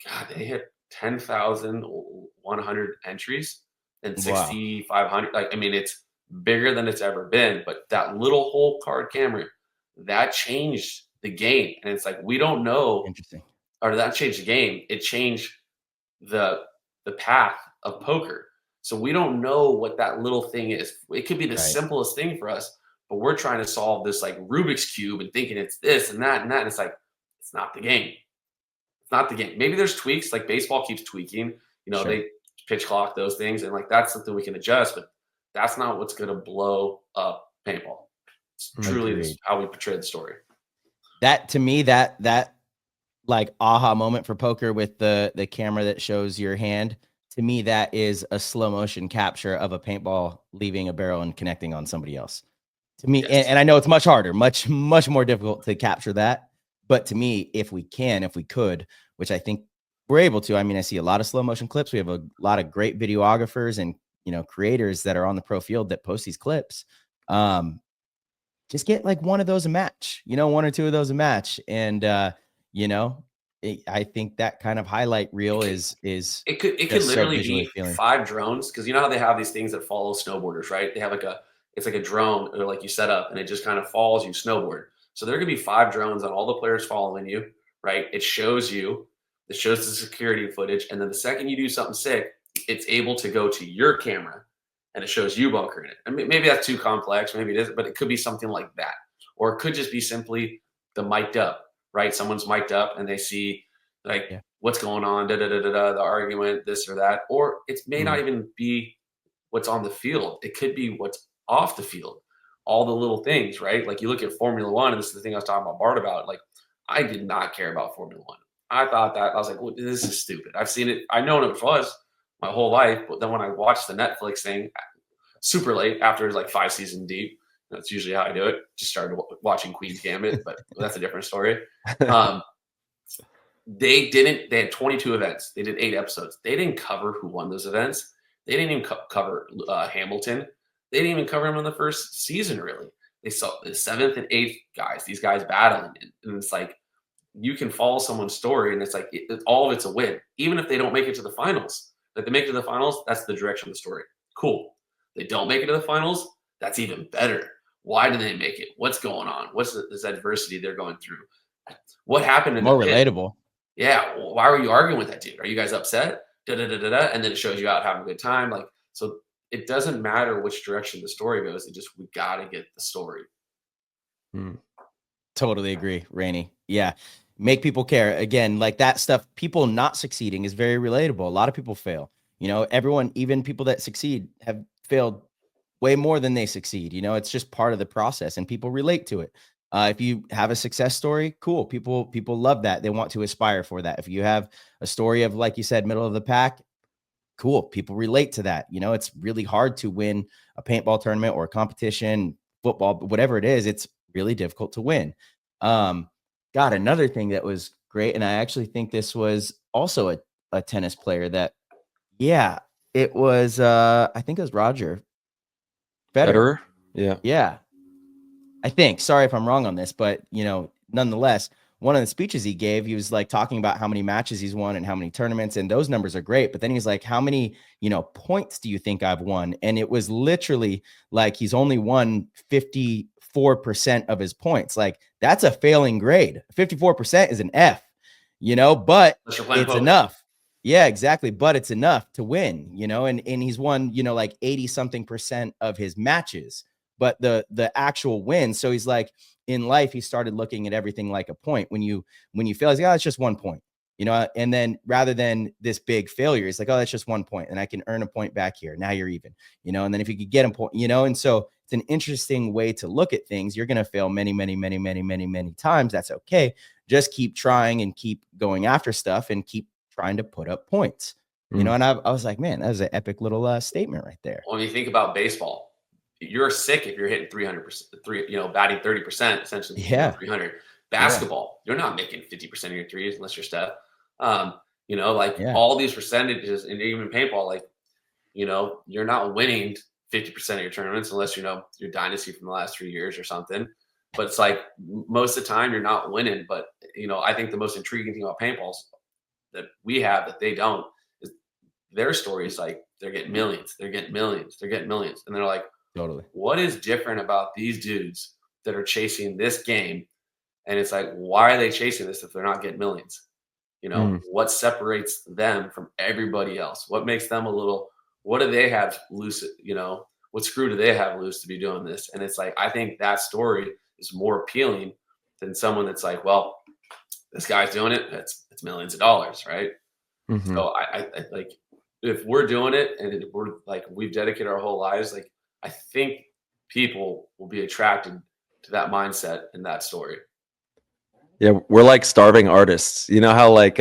10,100 entries and 6,500. Like, I mean, it's bigger than it's ever been, but that little whole card camera, that changed the game. And it's like, we don't know. Interesting. Or that changed the game. It changed the path of poker. So we don't know what that little thing is. It could be the simplest thing for us, but we're trying to solve this like Rubik's Cube and thinking it's this and that and that. And it's like, it's not the game. It's not the game. Maybe there's tweaks, like baseball keeps tweaking, they pitch clock, those things. And like, that's something we can adjust, but that's not what's going to blow up paintball. It's truly how we portray the story. That to me, that like aha moment for poker with the camera that shows your hand, to me, that is a slow motion capture of a paintball leaving a barrel and connecting on somebody else. To me, and I know it's much harder, much more difficult to capture that. But to me, if we could, which I think we're able to, I mean, I see a lot of slow motion clips. We have a lot of great videographers and, creators that are on the pro field that post these clips. Just get like one of those a match, one or two of those a match. And, I think that kind of highlight reel is it could literally be 5 drones, because you know how they have these things that follow snowboarders, right? They have it's like a drone, or like you set up and it just kind of follows you snowboard. So there could be 5 drones on all the players following you, right? It shows the security footage, and then the second you do something sick, it's able to go to your camera and it shows you bunkering it. I mean, maybe that's too complex, maybe it isn't, but it could be something like that. Or it could just be simply the mic'd up, right? Someone's mic'd up and they see what's going on, the argument, this or that. Or it may not even be what's on the field. It could be what's off the field. All the little things, right? Like you look at Formula One, and this is the thing I was talking about Bart about. Like, I did not care about Formula One. I was like, well, this is stupid. I've seen it. I know what it was my whole life. But then when I watched the Netflix thing super late, after it was like 5 seasons deep, that's usually how I do it. Just started watching Queen's Gambit, but that's a different story. They had 22 events. They did 8 episodes. They didn't cover who won those events. They didn't even cover Hamilton. They didn't even cover him in the first season, really. They saw the 7th and 8th guys, these guys battling. And it's like, you can follow someone's story, and it's like, all of it's a win. Even if they don't make it to the finals. If they make it to the finals, that's the direction of the story. Cool. They don't make it to the finals, that's even better. Why did they make it? What's going on? What's this adversity they're going through? What happened in more the pit? relatable? Yeah. Why were you arguing with that dude? Are you guys upset? And then it shows you out having a good time. Like, so it doesn't matter which direction the story goes. We got to get the story. Totally agree, Raney. Yeah. Make people care. Again, like that stuff, people not succeeding is very relatable. A lot of people fail. Everyone, even people that succeed, have failed way more than they succeed. It's just part of the process, and people relate to it. If you have a success story, cool. People love that. They want to aspire for that. If you have a story of, like you said, middle of the pack, cool. People relate to that. It's really hard to win a paintball tournament or a competition, football, whatever it is. It's really difficult to win. God, another thing that was great, and I actually think this was also a tennis player that, it was, I think it was Roger Federer. Yeah. I think, sorry if I'm wrong on this, but nonetheless, one of the speeches he gave, he was like talking about how many matches he's won and how many tournaments, and those numbers are great. But then he's like, how many, points do you think I've won? And it was literally like, he's only won 54% of his points. Like, that's a failing grade. 54% is an F, but it's enough. Yeah, exactly. But it's enough to win, and he's won, like 80 something % of his matches, but the actual win. So he's like, in life, he started looking at everything like a point. When you fail, he's like, it's just 1 point, and then rather than this big failure, it's like, oh, that's just 1 point, and I can earn a point back here. Now you're even, and then if you could get a point, and so It's an interesting way to look at things. You're going to fail many times. That's okay. Just keep trying and keep going after stuff and keep trying to put up points. You know, and I was like, man, that was an epic little statement right there. When you think about baseball, you're sick if you're hitting 300%, batting 30%, essentially 300. Basketball, you're not making 50% of your threes unless you're Steph. All these percentages, and even paintball, you're not winning 50% of your tournaments unless your dynasty from the last 3 years or something. But it's like most of the time you're not winning. But I think the most intriguing thing about paintballs that we have that they don't is their stories. Like they're getting millions, they're getting millions, they're getting millions, and they're like, totally, what is different about these dudes that are chasing this game? And it's like, why are they chasing this if they're not getting millions? What separates them from everybody else? What makes them what do they have loose? What screw do they have loose to be doing this? And it's like, I think that story is more appealing than someone that's like, well, this guy's doing it. It's millions of dollars. Right. Mm-hmm. So I like, if we're doing it and we're like, we've dedicated our whole lives, like, I think people will be attracted to that mindset and that story. Yeah, we're like starving artists. You know how like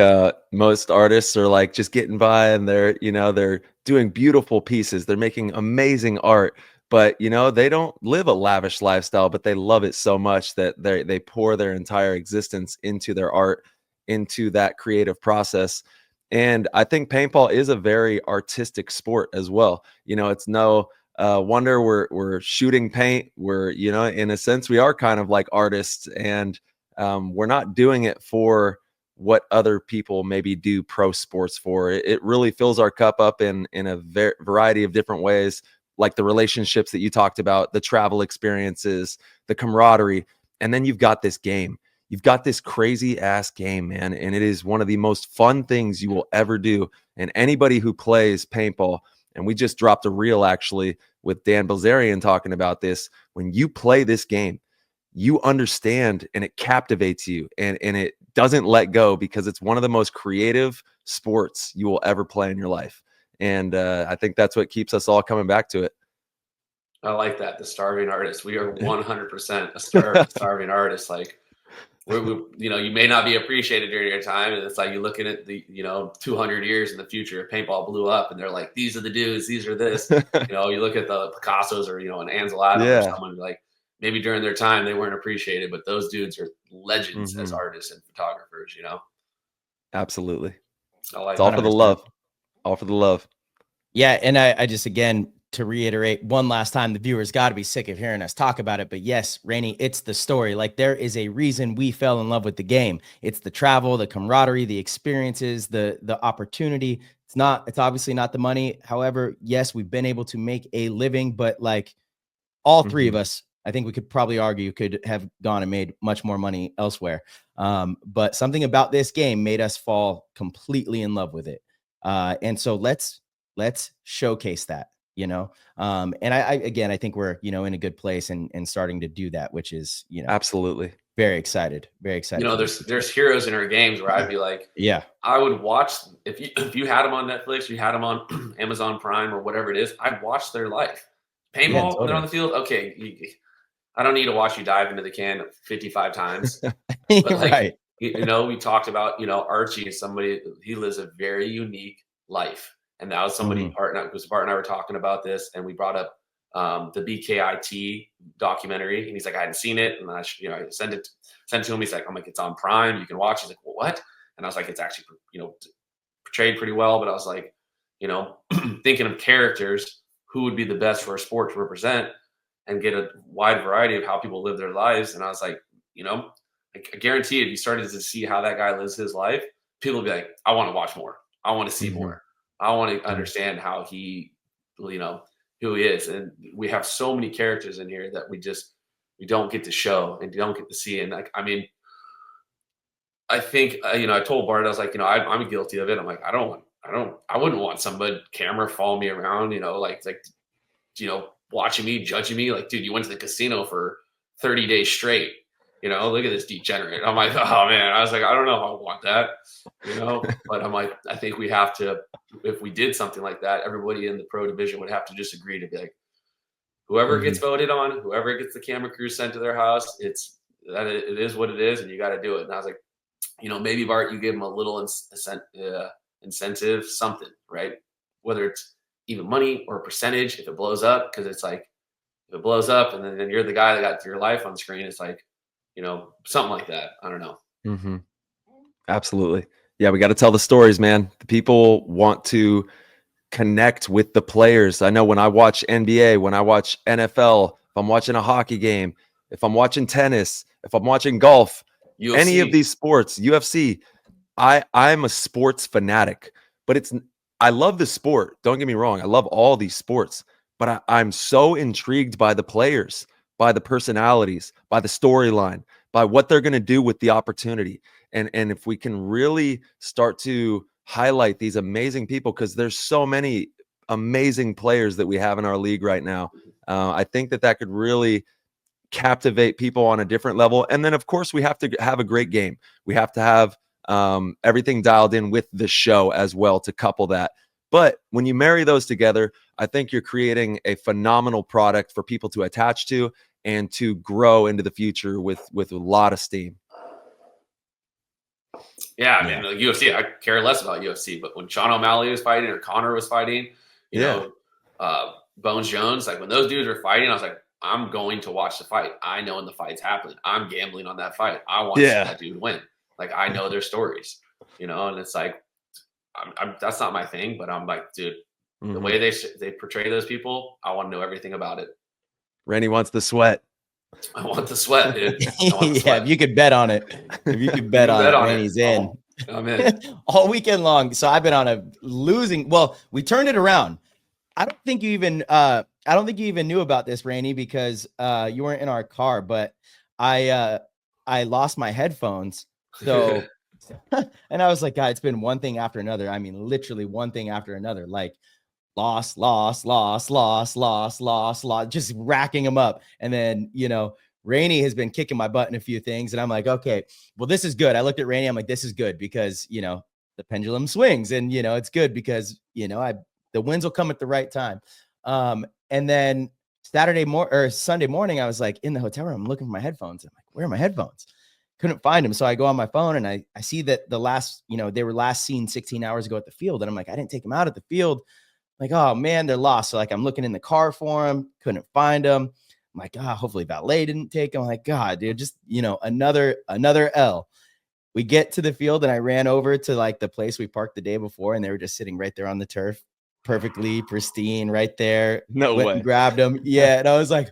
most artists are like just getting by and they're doing beautiful pieces. They're making amazing art, but they don't live a lavish lifestyle, but they love it so much that they pour their entire existence into their art, into that creative process. And I think paintball is a very artistic sport as well. It's no wonder we're shooting paint. We're, in a sense, we are kind of like artists, and we're not doing it for what other people maybe do pro sports for. It really fills our cup up in a variety of different ways, like the relationships that you talked about, the travel experiences, the camaraderie. And then you've got this game. You've got this crazy ass game, man. And it is one of the most fun things you will ever do. And anybody who plays paintball, and we just dropped a reel actually with Dan Bilzerian talking about this, when you play this game, you understand and it captivates you, and it doesn't let go, because it's one of the most creative sports you will ever play in your life. And I think that's what keeps us all coming back to it. I like that. The starving artist. We are 100% a starving artist. Like you may not be appreciated during your time. And it's like, you're looking at the, 200 years in the future, paintball blew up and they're like, these are the dudes, these are this, you look at the Picassos or, an Ansel Adams or someone like, maybe during their time they weren't appreciated, but those dudes are legends as artists and photographers, Absolutely. I like it's all for the love. All for the love. Yeah. And I just, again, to reiterate one last time, the viewers got to be sick of hearing us talk about it. But yes, Raney, it's the story. Like, there is a reason we fell in love with the game. It's the travel, the camaraderie, the experiences, the opportunity. It's obviously not the money. However, yes, we've been able to make a living, but like all three of us, I think we could probably argue could have gone and made much more money elsewhere. But something about this game made us fall completely in love with it. And so let's showcase that, and I think we're, in a good place and starting to do that, which is, absolutely very excited. There's heroes in our games where I'd be like, yeah, I would watch if you had them on Netflix, you had them on Amazon Prime or whatever it is, I'd watch their life. Paintball, totally. They're on the field. Okay. I don't need to watch you dive into the can 55 times. But right. We talked about, Archie is somebody, he lives a very unique life. And that was somebody, Bart and I were talking about this, and we brought up the BKIT documentary. And he's like, I hadn't seen it. And I sent it to him. He's like, it's on Prime. You can watch. He's like, well, what? And I was like, it's actually, portrayed pretty well. But I was like, thinking of characters, who would be the best for a sport to represent and get a wide variety of how people live their lives. And I was like, I guarantee if you started to see how that guy lives his life, people would be like, I want to watch more. I want to see more. I want to understand how he, who he is. And we have so many characters in here that we don't get to show and don't get to see. And I think, I told Bart, I was like, I'm guilty of it. I'm like, I wouldn't want somebody camera follow me around, watching me, judging me. Like, dude, you went to the casino for 30 days straight. Look at this degenerate. I'm like, oh man. I was like, I don't know if I want that, but I'm like, I think we have to, if we did something like that, everybody in the pro division would have to just agree to be like, whoever gets voted on, whoever gets the camera crew sent to their house, it is what it is, and you got to do it. And I was like, maybe Bart, you give them a little incentive, something, right? Whether it's even money or a percentage if it blows up, because it's like, if it blows up and then you're the guy that got your life on screen, it's like, something like that. I don't know. Mm-hmm. Absolutely. Yeah, we got to tell the stories, man. The people want to connect with the players. I know when I watch NBA, when I watch NFL, if I'm watching a hockey game, if I'm watching tennis, if I'm watching golf, UFC. Any of these sports, UFC, I'm a sports fanatic, but I love the sport. Don't get me wrong. I love all these sports, but I'm so intrigued by the players, by the personalities, by the storyline, by what they're going to do with the opportunity. And if we can really start to highlight these amazing people, because there's so many amazing players that we have in our league right now, I think that could really captivate people on a different level. And then, of course, we have to have a great game. We have to have everything dialed in with the show as well to couple that. But when you marry those together, I think you're creating a phenomenal product for people to attach to and to grow into the future with a lot of steam. Yeah, I mean, the UFC, I care less about UFC, but when Sean O'Malley was fighting or Conor was fighting, you know, Bones Jones, like when those dudes were fighting, I was like, I'm going to watch the fight. I know when the fight's happening. I'm gambling on that fight. I want to see that dude win. Like, I know their stories, and it's like, that's not my thing, but I'm like, dude, the way they portray those people, I want to know everything about it. Raney wants the sweat. I want the sweat, dude. If you could bet on it. If you could bet on it, Raney's in. I'm in. All weekend long. So I've been on a losing. Well, we turned it around. I don't think you even knew about this, Raney, because you weren't in our car, but I lost my headphones. So and I was like, God, it's been one thing after another. I mean, literally one thing after another. Like loss, just racking them up. And then, Raney has been kicking my butt in a few things. And I'm like, okay, well, this is good. I looked at Raney. I'm like, this is good because, the pendulum swings and, it's good because, the wins will come at the right time. And then Sunday morning, I was like in the hotel room, I'm looking for my headphones. I'm like, where are my headphones? Couldn't find them. So I go on my phone and I see that the last, they were last seen 16 hours ago at the field. And I'm like, I didn't take them out at the field. I'm like, oh man, they're lost. So like, I'm looking in the car for them. Couldn't find them. I'm like, hopefully valet didn't take them. I'm like, God, dude, just, another L. We get to the field and I ran over to like the place we parked the day before and they were just sitting right there on the turf, perfectly pristine right there. No way. And grabbed them. Yeah. And I was like,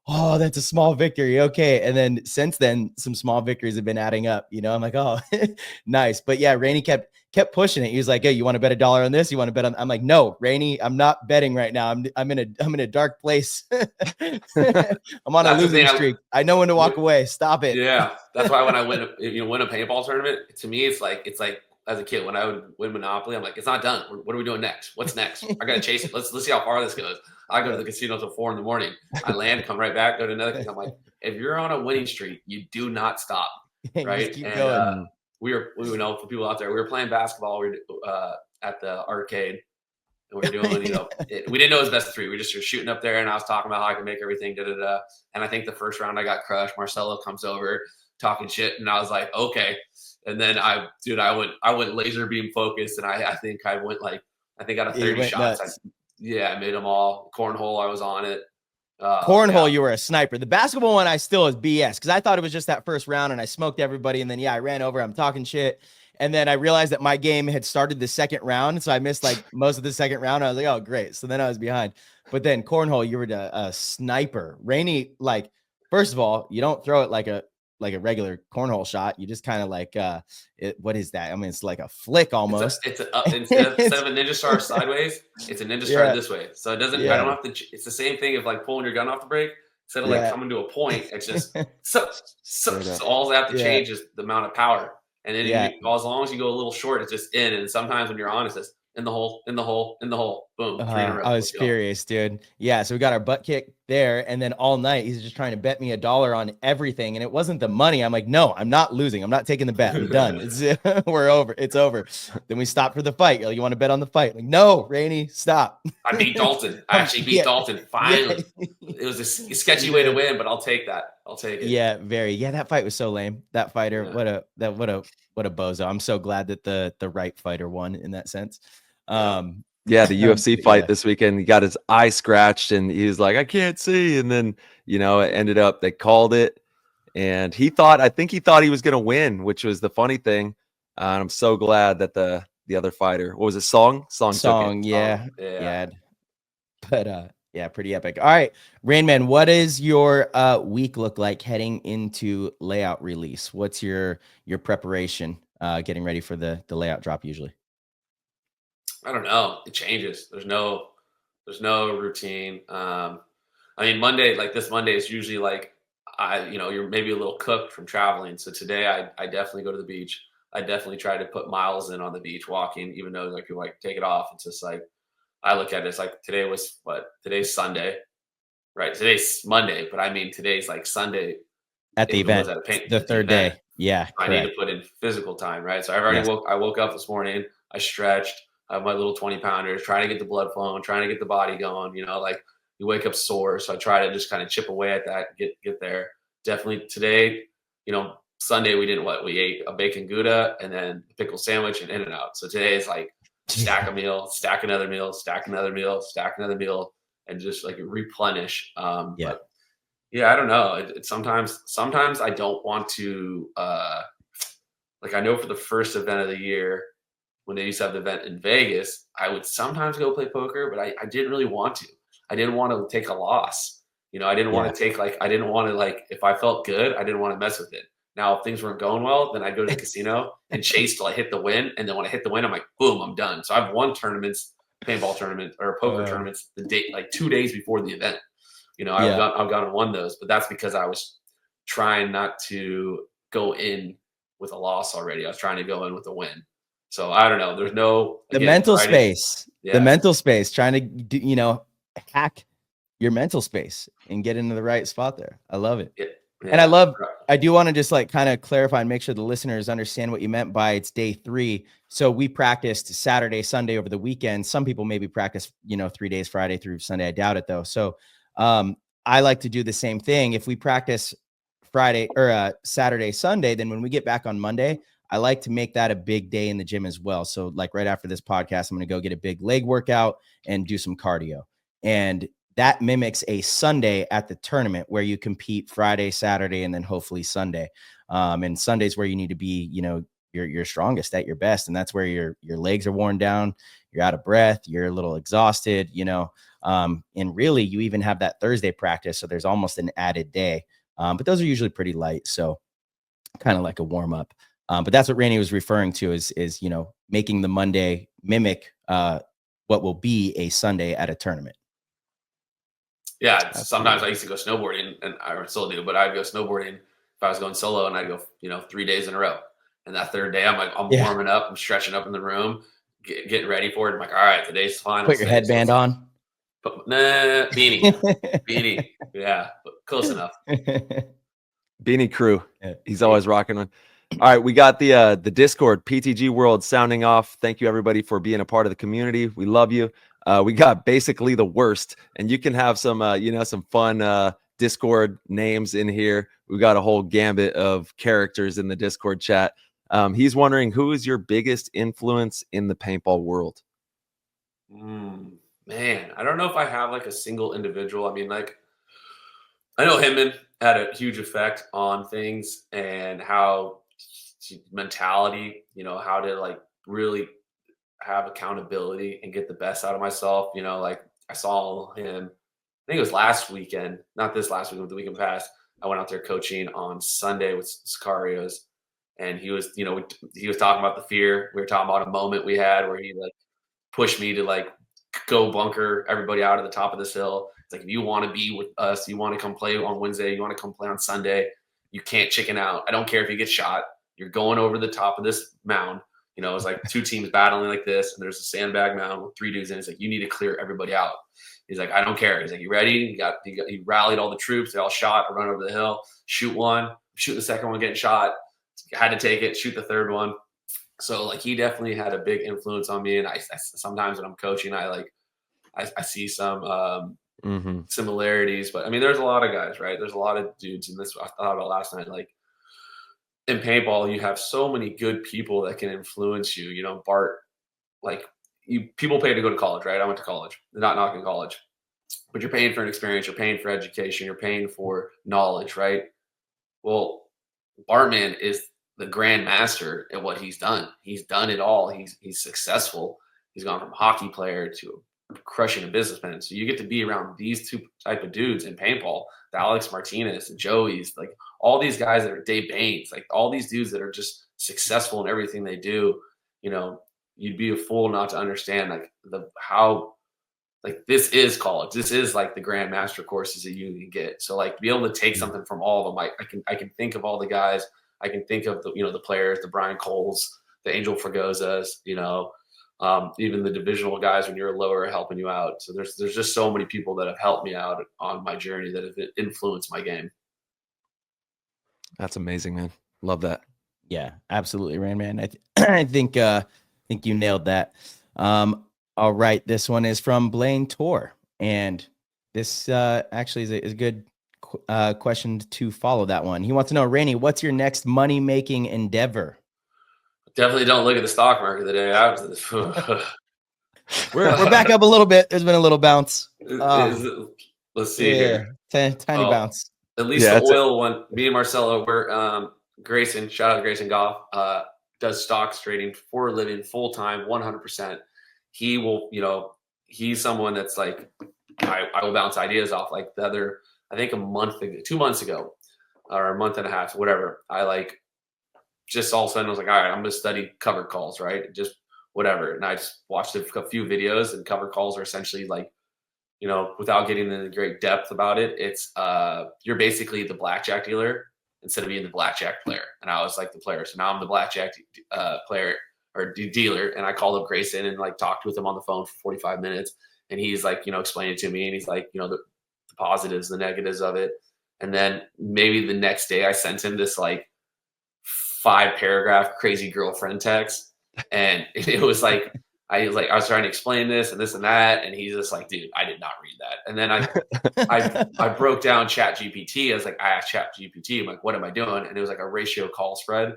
oh, that's a small victory. Okay. And then since then, some small victories have been adding up. I'm like, oh, nice. But yeah, Raney kept pushing it. He was like, hey, you want to bet $1 on this? You want to bet on? I'm like, no, Raney, I'm not betting right now. I'm in a dark place. I'm on a losing streak. I know when to walk away. Stop it. Yeah. That's why when I win a paintball tournament, to me, it's like as a kid, when I would win Monopoly, I'm like, it's not done. What are we doing next? What's next? I got to chase it. Let's see how far this goes. I go to the casino till 4 a.m. I land, come right back, go to another. I'm like, if you're on a winning streak, you do not stop. Right. Keep going. We know for people out there, we were playing basketball. We were at the arcade and we were doing, we didn't know it was best of 3. We just were shooting up there and I was talking about how I could make everything. And I think the first round I got crushed. Marcelo comes over talking shit. And I was like, okay. And then I went laser beam focused. And I think I went out of 30 shots. I made them all. Cornhole, I was on it. Cornhole, you were a sniper. The basketball one, I still is BS because I thought it was just that first round and I smoked everybody. And then, I ran over. I'm talking shit. And then I realized that my game had started the second round. So I missed like most of the second round. I was like, oh, great. So then I was behind. But then cornhole, you were a sniper. Raney, like, first of all, you don't throw it like a regular cornhole shot. You just kind of like, what is that? I mean, it's like a flick almost. Instead of a ninja star sideways, it's a ninja star this way. So it doesn't, I don't have to, it's the same thing of like pulling your gun off the break. Instead of like coming to a point, it's just, so all they have to change is the amount of power. And then as long as you go a little short, it's just in. And sometimes when you're on, it's just in the hole, boom. 3 in a row. I was furious, dude. Yeah. So we got our butt kicked there. And then all night, he's just trying to bet me $1 on everything. And it wasn't the money. I'm like, no, I'm not losing. I'm not taking the bet. I'm done. We're over. It's over. Then we stopped for the fight. You're like, you want to bet on the fight? I'm like, no, Raney, stop. I beat Dalton. I actually beat Dalton. Finally. It was a sketchy way to win, but I'll take that. I'll take it. Yeah, very. Yeah, that fight was so lame. That fighter, what a bozo. I'm so glad that the right fighter won in that sense. Yeah, the UFC fight this weekend, he got his eye scratched and he was like, I can't see. And then, it ended up, they called it. And I think he thought he was going to win, which was the funny thing. And I'm so glad that the other fighter, what was it, Song, yeah. But yeah, pretty epic. All right, Rain Man, what does your week look like heading into layout release? What's your preparation getting ready for the layout drop usually? I don't know. It changes. There's no routine. I mean, Monday, like this Monday is usually like, you're maybe a little cooked from traveling. So today I definitely go to the beach. I definitely try to put miles in on the beach walking, even though like people like take it off. It's just like, I look at it, it's like today's Sunday, right? Today's Monday, but I mean, today's like Sunday. At the event, the third day. Yeah. I need to put in physical time, right? So I woke up this morning, I stretched, I have my little 20-pounders, trying to get the blood flowing, trying to get the body going, like you wake up sore. So I try to just kind of chip away at that, get there. Definitely today, Sunday we ate a bacon Gouda and then a pickle sandwich and In-N-Out. So today is like stack a meal, stack another meal, stack another meal, stack another meal, and just like replenish. But yeah, I don't know. It sometimes I don't want to, like I know for the first event of the year, when they used to have the event in Vegas, I would sometimes go play poker, but I didn't really want to. I didn't want to take a loss. I didn't want to take if I felt good, I didn't want to mess with it. Now, if things weren't going well, then I'd go to the casino and chase till I hit the win. And then when I hit the win, I'm like, boom, I'm done. So I've won tournaments, paintball tournaments or poker tournaments the day, like 2 days before the event. I've gone and won those, but that's because I was trying not to go in with a loss already. I was trying to go in with a win. So I don't know. There's the mental space, trying to, hack your mental space and get into the right spot there. I love it. Yeah. And I do want to just like kind of clarify and make sure the listeners understand what you meant by it's day 3. So we practiced Saturday, Sunday over the weekend. Some people maybe practice, 3 days, Friday through Sunday. I doubt it though. So I like to do the same thing. If we practice Friday or Saturday, Sunday, then when we get back on Monday, I like to make that a big day in the gym as well. So like right after this podcast, I'm going to go get a big leg workout and do some cardio. And that mimics a Sunday at the tournament where you compete Friday, Saturday, and then hopefully Sunday. And Sunday's where you need to be, your strongest at your best. And that's where your legs are worn down. You're out of breath. You're a little exhausted, and really you even have that Thursday practice. So there's almost an added day. But those are usually pretty light. So kind of like a warm up. But that's what Raney was referring to is making the Monday mimic what will be a Sunday at a tournament. Yeah, sometimes I used to go snowboarding, and I still do, but I'd go snowboarding if I was going solo, and I'd go 3 days in a row. And that third day, I'm warming up, I'm stretching up in the room, getting ready for it. I'm like, all right, today's final. Put your headband on. Beanie. Yeah, but close enough. Beanie crew. He's always rocking one. All right, we got the Discord PTG World sounding off. Thank you everybody for being a part of the community. We love you. We got basically the worst, and you can have some some fun Discord names in here. We got a whole gambit of characters in the Discord chat. He's wondering, who is your biggest influence in the paintball world? Man, I don't know if I have like a single individual. I mean, like I know Hinman had a huge effect on things and how mentality, how to like really have accountability and get the best out of myself. Like I saw him, I think it was last weekend, not this last weekend, but the weekend past. I went out there coaching on Sunday with Sicarios, and he was talking about the fear. We were talking about a moment we had where he like pushed me to like go bunker everybody out at the top of this hill. It's like, if you want to be with us, you want to come play on Wednesday, you want to come play on Sunday, you can't chicken out. I don't care if you get shot. You're going over the top of this mound. It was like 2 teams battling like this, and there's a sandbag mound with 3 dudes in. It's like, you need to clear everybody out. He's like, I don't care. He's like, you ready? He rallied all the troops. They all shot. I run over the hill, shoot one, shoot the second one, getting shot. Had to take it, shoot the third one. So like he definitely had a big influence on me. And I sometimes when I'm coaching, I see some similarities. But I mean, there's a lot of guys, right? There's a lot of dudes in this. I thought about last night, like in paintball, you have so many good people that can influence you. You know, Bart, like people pay to go to college, right? I went to college. They're not knocking college, but you're paying for an experience. You're paying for education. You're paying for knowledge, right? Well, Bartman is the grand master at what he's done. He's done it all. He's successful. He's gone from hockey player to crushing a businessman. So you get to be around these two type of dudes in paintball, the Alex Martinez, the Joey's, like all these guys that are Dave Baines, like all these dudes that are just successful in everything they do. You know, you'd be a fool not to understand like how this is college. This is like the grand master courses that you can get. So like to be able to take something from all of them, I can think of all the guys. I can think of the players, the Brian Coles, the Angel Fragozas, even the divisional guys when you're lower helping you out. So there's just so many people that have helped me out on my journey that have influenced my game. That's amazing, man. Love that. Yeah, absolutely, Rain Man. I think you nailed that. All right, this one is from Blaine Tor, and this actually is a good question to follow that one. He wants to know, Raney, what's your next money-making endeavor? Definitely don't look at the stock market the day after this. We're back up a little bit. There's been a little bounce. Let's see here. Tiny bounce. At least the oil one. Me and Marcelo, we're Grayson. Shout out to Grayson Goff. Does stocks trading for a living, full time, 100%. He will, he's someone that's like, I will bounce ideas off. Like I think 2 months ago, or a month and a half, whatever. I just all of a sudden I was like, all right, I'm going to study covered calls, right? Just whatever. And I just watched a few videos, and covered calls are essentially like, without getting into great depth about it, it's you're basically the blackjack dealer instead of being the blackjack player. And I was like the player. So now I'm the blackjack player or dealer. And I called up Grayson and talked with him on the phone for 45 minutes. And he's explaining it to me. And he's like, the positives, the negatives of it. And then maybe the next day I sent him this 5-paragraph crazy girlfriend text. And it was I was trying to explain this and this and that. And he's just like, dude, I did not read that. And then I broke down ChatGPT. I asked ChatGPT, I'm like, what am I doing? And it was like a ratio call spread.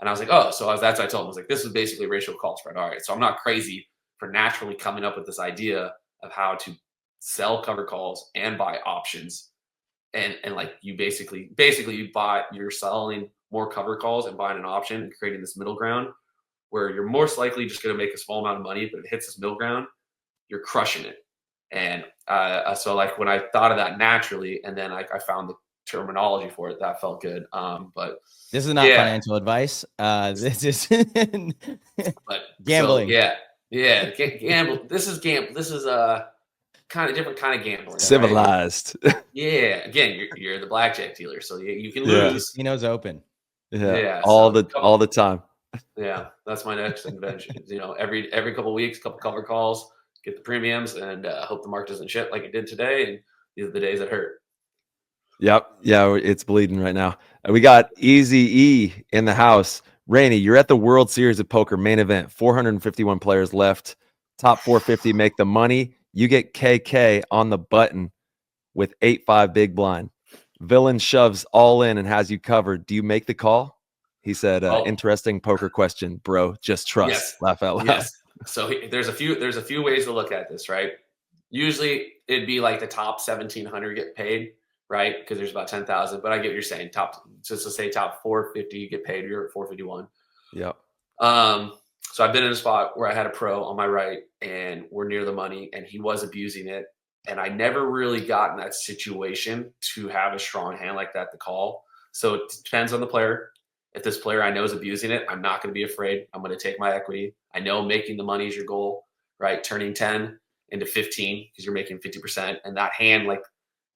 And I was like, oh, so that's what I told him. I was like, this is basically a ratio call spread. All right. So I'm not crazy for naturally coming up with this idea of how to sell cover calls and buy options. And you basically you're selling more cover calls and buying an option and creating this middle ground where you're most likely just going to make a small amount of money, but if it hits this middle ground, you're crushing it. And so when I thought of that naturally, and then I found the terminology for it, that felt good. But this is not financial advice. This is gambling. So, gamble. This is gamble. This is a kind of different kind of gambling. Civilized. Right? Yeah. Again, you're the blackjack dealer, so you can lose. Casino's open. Yeah. All the time. Yeah, that's my next invention. Every couple of weeks, couple cover calls, get the premiums, and hope the market doesn't shit like it did today. And these are the days that hurt. Yep. Yeah, it's bleeding right now. We got Easy E in the house. Raney, you're at the World Series of Poker main event. 451 players left. Top 450 make the money. You get KK on the button with 8-5 big blind. Villain shoves all in and has you covered. Do you make the call? He said, interesting poker question, bro. Just trust. Yes. Laugh out loud. Yes. So there's a few ways to look at this, right? Usually it'd be like the top 1,700 get paid, right? Because there's about 10,000. But I get what you're saying. Just to say top 450 you get paid. You're at 451. Yep. So I've been in a spot where I had a pro on my right, and we're near the money, and he was abusing it. And I never really got in that situation to have a strong hand like that to call. So it depends on the player. If this player I know is abusing it, I'm not going to be afraid. I'm going to take my equity. I know making the money is your goal, right? Turning 10 into 15 because you're making 50%. And that hand,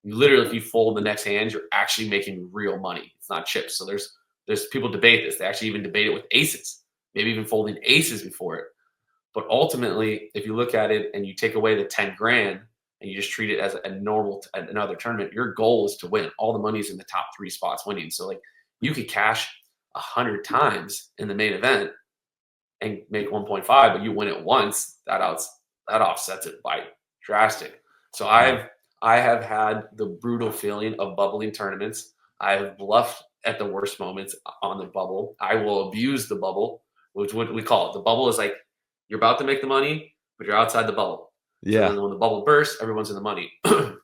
literally, if you fold the next hand, you're actually making real money. It's not chips. So there's people debate this. They actually even debate it with aces, maybe even folding aces before it. But ultimately, if you look at it and you take away the 10 grand, and you just treat it as another tournament, your goal is to win. All the money's in the top 3 spots winning. So like you could cash 100 times in the main event and make 1.5, but you win it once, that offsets it by drastic. So I have had the brutal feeling of bubbling tournaments. I have bluffed at the worst moments on the bubble. I will abuse the bubble, which what we call it. The bubble is like you're about to make the money, but you're outside the bubble. Yeah. So when the bubble bursts, everyone's in the money. So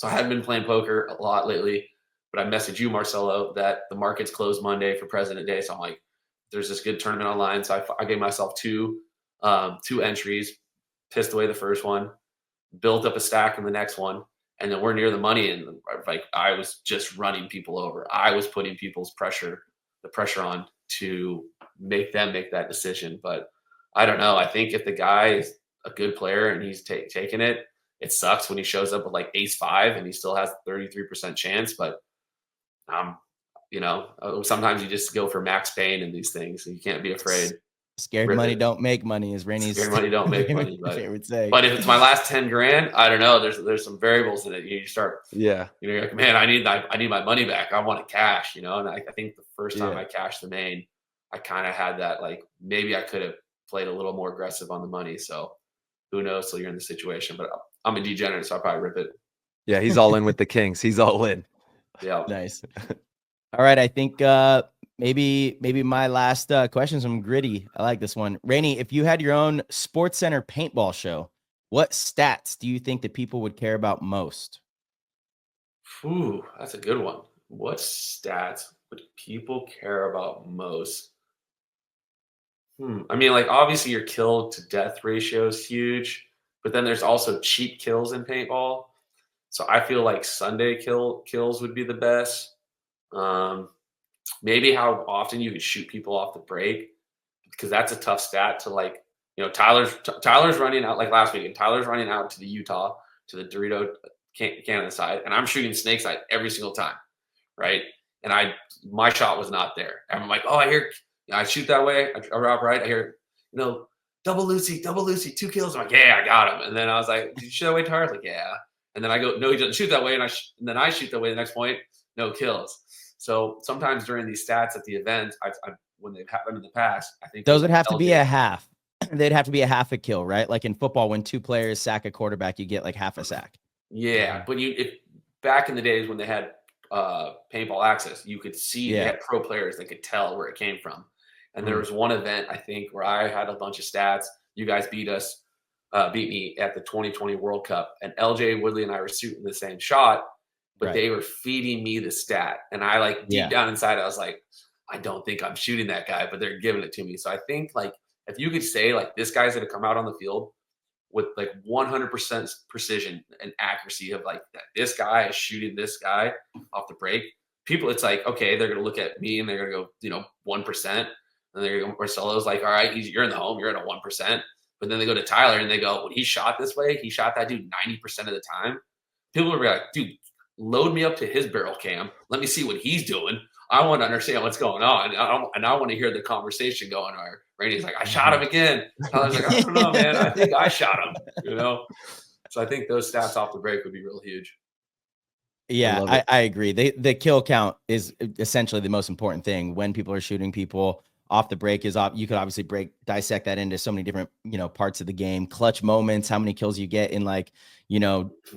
I haven't been playing poker a lot lately, but I messaged you, Marcelo, that the markets closed Monday for President Day. So I'm like, there's this good tournament online. So I gave myself two entries, pissed away the first one, built up a stack in the next one. And then we're near the money. And like, I was just running people over. I was putting the pressure on to make them make that decision. But I don't know. I think if the guy is a good player and he's taking it, it sucks when he shows up with like ace-5 and he still has 33% chance. But, sometimes you just go for max pain in these things. So you can't be afraid. Scared money don't make money, is Raney's. Scared money don't make money. But, favorite saying. But if it's my last 10 grand, I don't know. There's some variables in it. You start, you're like, man, I need my money back. I want it cash, And I think the first time I cashed the main, I kind of had that, like, maybe I could have played a little more aggressive on the money. So who knows till you're in the situation. But I'm a degenerate, so I'll probably rip it. Yeah, he's all in with the Kings. He's all in. Yeah. Nice. All right, I think maybe my last question's from Gritty. I like this one. Raney, if you had your own Sports Center paintball show, what stats do you think that people would care about most? Ooh, that's a good one. What stats would people care about most? I mean, like, obviously your kill to death ratio is huge, but then there's also cheap kills in paintball. So I feel like Sunday kills would be the best. Maybe how often you could shoot people off the break, because that's a tough stat to, like, Tyler's running out, like last week, and Tyler's running out to the Utah, to the Dorito Canada side, and I'm shooting snake side every single time, right? And my shot was not there. And I'm like, oh, I shoot that way, I route right, I hear, double Lucy, 2 kills. I'm like, yeah, I got him. And then I was like, did you shoot that way, Tyler? Like, yeah. And then I go, no, he doesn't shoot that way. And then I shoot that way the next point, no kills. So sometimes during these stats at the event, when they've happened in the past, I think those would have to be a half. They'd have to be a half a kill, right? Like in football, when 2 players sack a quarterback, you get like half a sack. Yeah, but if back in the days when they had paintball access, you could see they had pro players that could tell where it came from. And there was one event, I think, where I had a bunch of stats. You guys beat me at the 2020 World Cup, and LJ Woodley and I were shooting the same shot, but they were feeding me the stat. And I, like, deep down inside, I was like, I don't think I'm shooting that guy, but they're giving it to me. So I think, like, if you could say, like, this guy's going to come out on the field with like 100% precision and accuracy of, like, that this guy is shooting this guy off the break, people, it's like, okay, they're going to look at me and they're going to go, 1%. And they're going to go, Marcelo's like, all right, you're in the home, you're at a 1%. But then they go to Tyler and they go, when he shot this way, he shot that dude 90% of the time. People will be like, dude, load me up to his barrel cam. Let me see what he's doing. I want to understand what's going on. And I want to hear the conversation going on. Raney's like, I shot him again. I was like, I don't know, man. I think I shot him, So I think those stats off the break would be real huge. Yeah, I agree. The kill count is essentially the most important thing. When people are shooting people off the break is off. You could obviously dissect that into so many different, parts of the game. Clutch moments, how many kills you get in, like,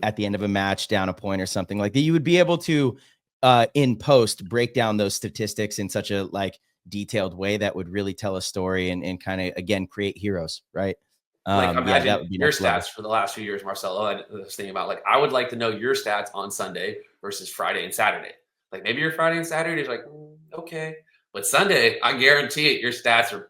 at the end of a match, down a point or something like that. You would be able to, in post, break down those statistics in such a, like, detailed way that would really tell a story and kind of, again, create heroes, right? Like, imagine that would be your stats for the last few years, Marcelo. I was thinking about, like, I would like to know your stats on Sunday versus Friday and Saturday. Like, maybe your Friday and Saturday is like, okay. But Sunday, I guarantee it, your stats are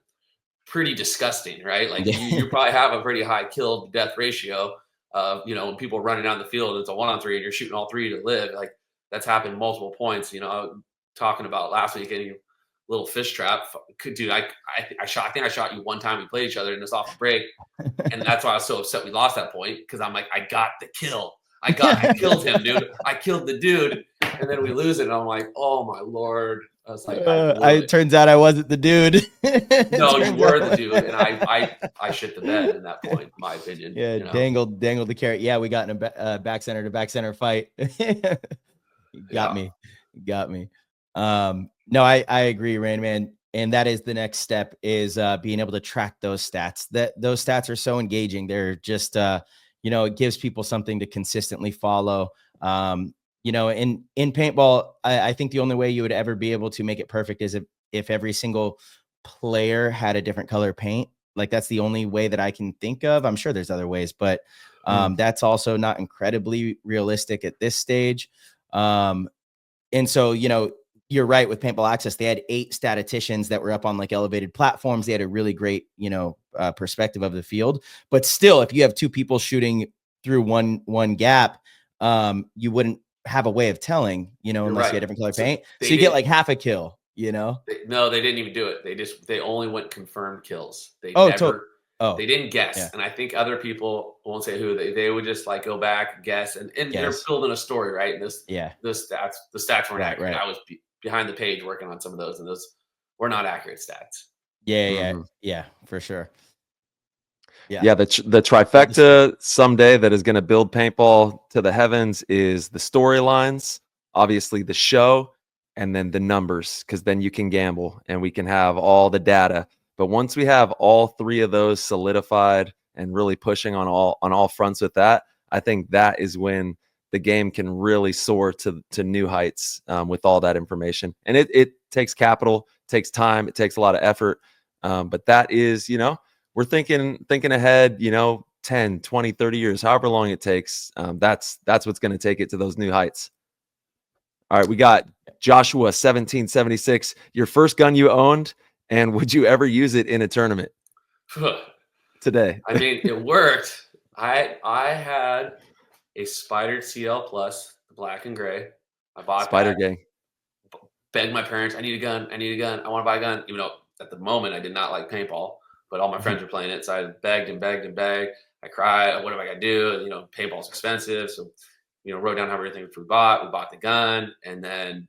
pretty disgusting, right? Like, you probably have a pretty high kill to death ratio of, when people are running down the field, it's a 1-on-3 and you're shooting all 3 to live. Like, that's happened multiple points. Talking about last week, getting a little fish trap. Dude, I think I shot you one time. We played each other and it's off the break. And that's why I was so upset we lost that point, because I'm like, I got the kill. I killed him, dude. I killed the dude. and then we lose it, and I'm like, oh my Lord. I was like, it turns out I wasn't the dude. No, you were the dude, and I shit the bed in that point, in my opinion. Yeah, you know? dangled the carrot. Yeah, we got in a back center to back center fight. Got me. No, I agree, Rain Man. And that is the next step, is being able to track those stats. Those stats are so engaging. They're just it gives people something to consistently follow. In paintball, I think the only way you would ever be able to make it perfect is if every single player had a different color paint. Like, that's the only way that I can think of. I'm sure there's other ways, but that's also not incredibly realistic at this stage. And so, you're right with Paintball Access. They had 8 statisticians that were up on like elevated platforms. They had a really great, perspective of the field. But still, if you have 2 people shooting through one gap, you wouldn't have a way of telling, unless you had different color paint. So you get like half a kill, No, they didn't even do it. They only went confirmed kills. They didn't guess. Yeah. And I think other people, won't say who, they would just like go back, guess, and they're building a story, right? And the stats weren't accurate. Right. I was behind the page working on some of those, and those were not accurate stats. Yeah, for sure. Yeah, the trifecta someday that is going to build paintball to the heavens is the storylines, obviously the show, and then the numbers, because then you can gamble and we can have all the data. But once we have all 3 of those solidified and really pushing on all fronts with that, I think that is when the game can really soar to new heights with all that information. And it takes capital, takes time, it takes a lot of effort. But that is, we're thinking ahead, 10, 20, 30 years, however long it takes. That's what's going to take it to those new heights. All right, we got Joshua 1776. Your first gun you owned, and would you ever use it in a tournament today? I mean, it worked. I had a Spider CL Plus, the black and gray. I bought Spider Gang. Begged my parents, I need a gun. I want to buy a gun. Even though at the moment I did not like paintball, but all my friends were playing it. So I begged and begged and begged. I cried. What am I going to do? Paintball's expensive. So, wrote down everything we bought. We bought the gun, and then,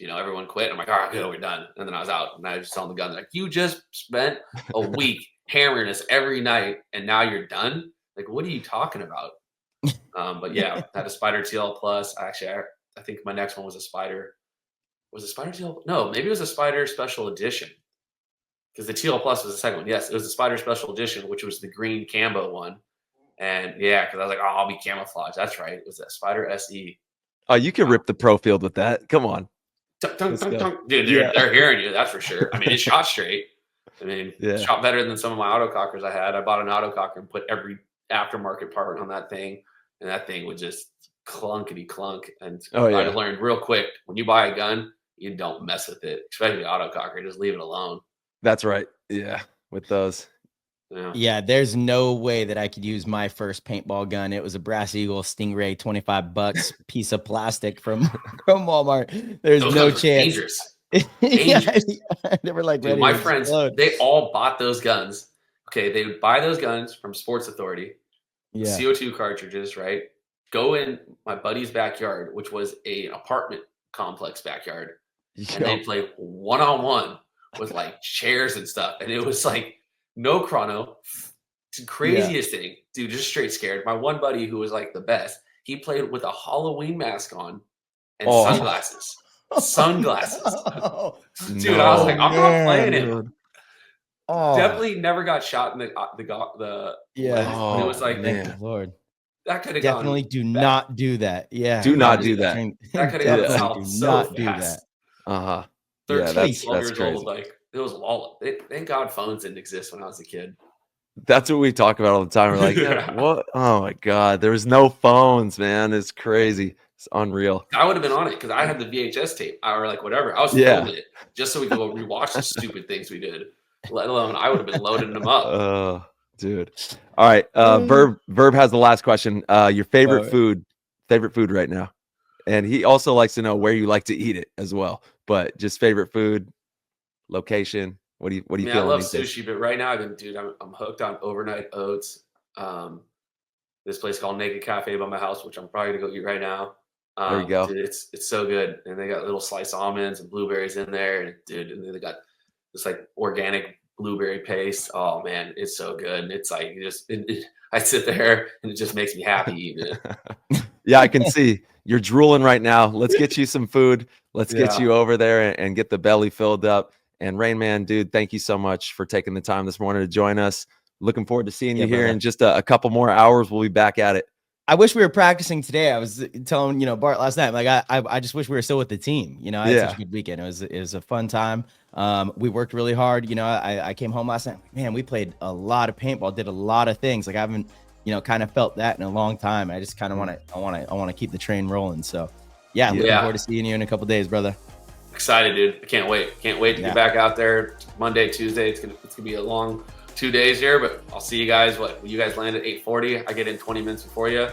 everyone quit. I'm like, all right, good, we're done. And then I was out, and I was just selling the gun. They're like, you just spent a week hammering us every night, and now you're done? Like, what are you talking about? But yeah, I had a Spider TL Plus. Actually, I think my next one was a Spider. Was it Spider TL? No, maybe it was a Spider Special Edition. Because the TL Plus was the second one. Yes, it was the Spider Special Edition, which was the green Cambo one. And yeah, because I was like, I'll be camouflaged. That's right. It was that Spider SE. Oh, you can rip the pro field with that. Come on. Dude, they're hearing you. That's for sure. I mean, it shot straight. It shot better than some of my autocockers I had. I bought an autococker and put every aftermarket part on that thing. And that thing would just clunkety clunk. And I learned real quick, when you buy a gun, you don't mess with it, especially autococker. Just leave it alone. That's right. Yeah, with those. Yeah, there's no way that I could use my first paintball gun. It was a Brass Eagle Stingray, $25 piece of plastic from Walmart. There's no chance. Dangerous. They were like, dude, my friends, they all bought those guns. Okay, they would buy those guns from Sports Authority. Yeah. CO2 cartridges, right? Go in my buddy's backyard, which was an apartment complex backyard, and they play 1-on-1 with like chairs and stuff, and it was like no chrono. It's the craziest thing, dude. Just straight scared. My one buddy who was like the best, he played with a Halloween mask on and sunglasses. Dude, I was like, I'm not playing it. Definitely never got shot in the yeah. It was like, man, Lord, that could have definitely not do that. Yeah, do not do that. That could have gone south so fast. Do that. 13, 12 years old, like it was all. Thank God phones didn't exist when I was a kid. That's what we talk about all the time. We're like, what? Oh my God, there was no phones, man. It's crazy. It's unreal. I would have been on it because I had the VHS tape. Or like whatever. I was filming it just so we could go rewatch the stupid things we did. Let alone I would have been loading them up. Dude. All right. Verb has the last question. Your favorite food right now. And he also likes to know where you like to eat it as well. But just favorite food, location. What do you feel? I love sushi, but right now I'm hooked on overnight oats. This place called Naked Cafe by my house, which I'm probably gonna go eat right now. There you go. Dude, it's so good. And they got little sliced almonds and blueberries in there. And dude, and they got this like organic blueberry paste. Oh man, it's so good. And it's like, I sit there and it just makes me happy eating it. Yeah, I can see you're drooling right now. Let's get you some food. Let's get you over there and get the belly filled up. And Rain Man, dude, thank you so much for taking the time this morning to join us. Looking forward to seeing you here in just a couple more hours. We'll be back at it. I wish we were practicing today. I was telling, Bart last night, like, I just wish we were still with the team. I had such a good weekend. It was a fun time. We worked really hard. I came home last night. Man, we played a lot of paintball, did a lot of things. Like I haven't, kind of felt that in a long time. I just kind of I want to keep the train rolling. So looking forward to seeing you in a couple days, brother. Excited, dude. I can't wait. Can't wait to get back out there Monday, Tuesday. It's gonna be a long 2 days here, but I'll see you guys. You guys land at 8:40. I get in 20 minutes before you.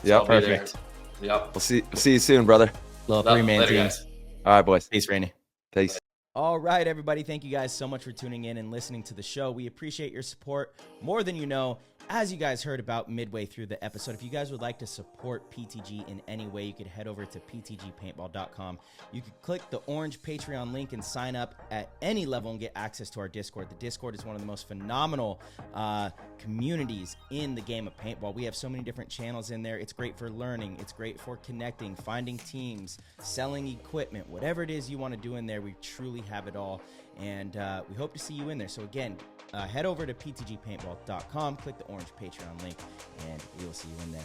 Yeah, perfect. Yep. We'll see you soon, brother. Little 3-man teams. All right, boys. Peace, Raney. Peace. All right, everybody. Thank you guys so much for tuning in and listening to the show. We appreciate your support more than you know. As you guys heard about midway through the episode, if you guys would like to support PTG in any way, you could head over to ptgpaintball.com. You could click the orange Patreon link and sign up at any level and get access to our Discord. The Discord is one of the most phenomenal communities in the game of paintball. We have so many different channels in there. It's great for learning. It's great for connecting, finding teams, selling equipment, whatever it is you want to do in there. We truly have it all. And we hope to see you in there. So again, head over to ptgpaintball.com, click the orange Patreon link, and we will see you in there.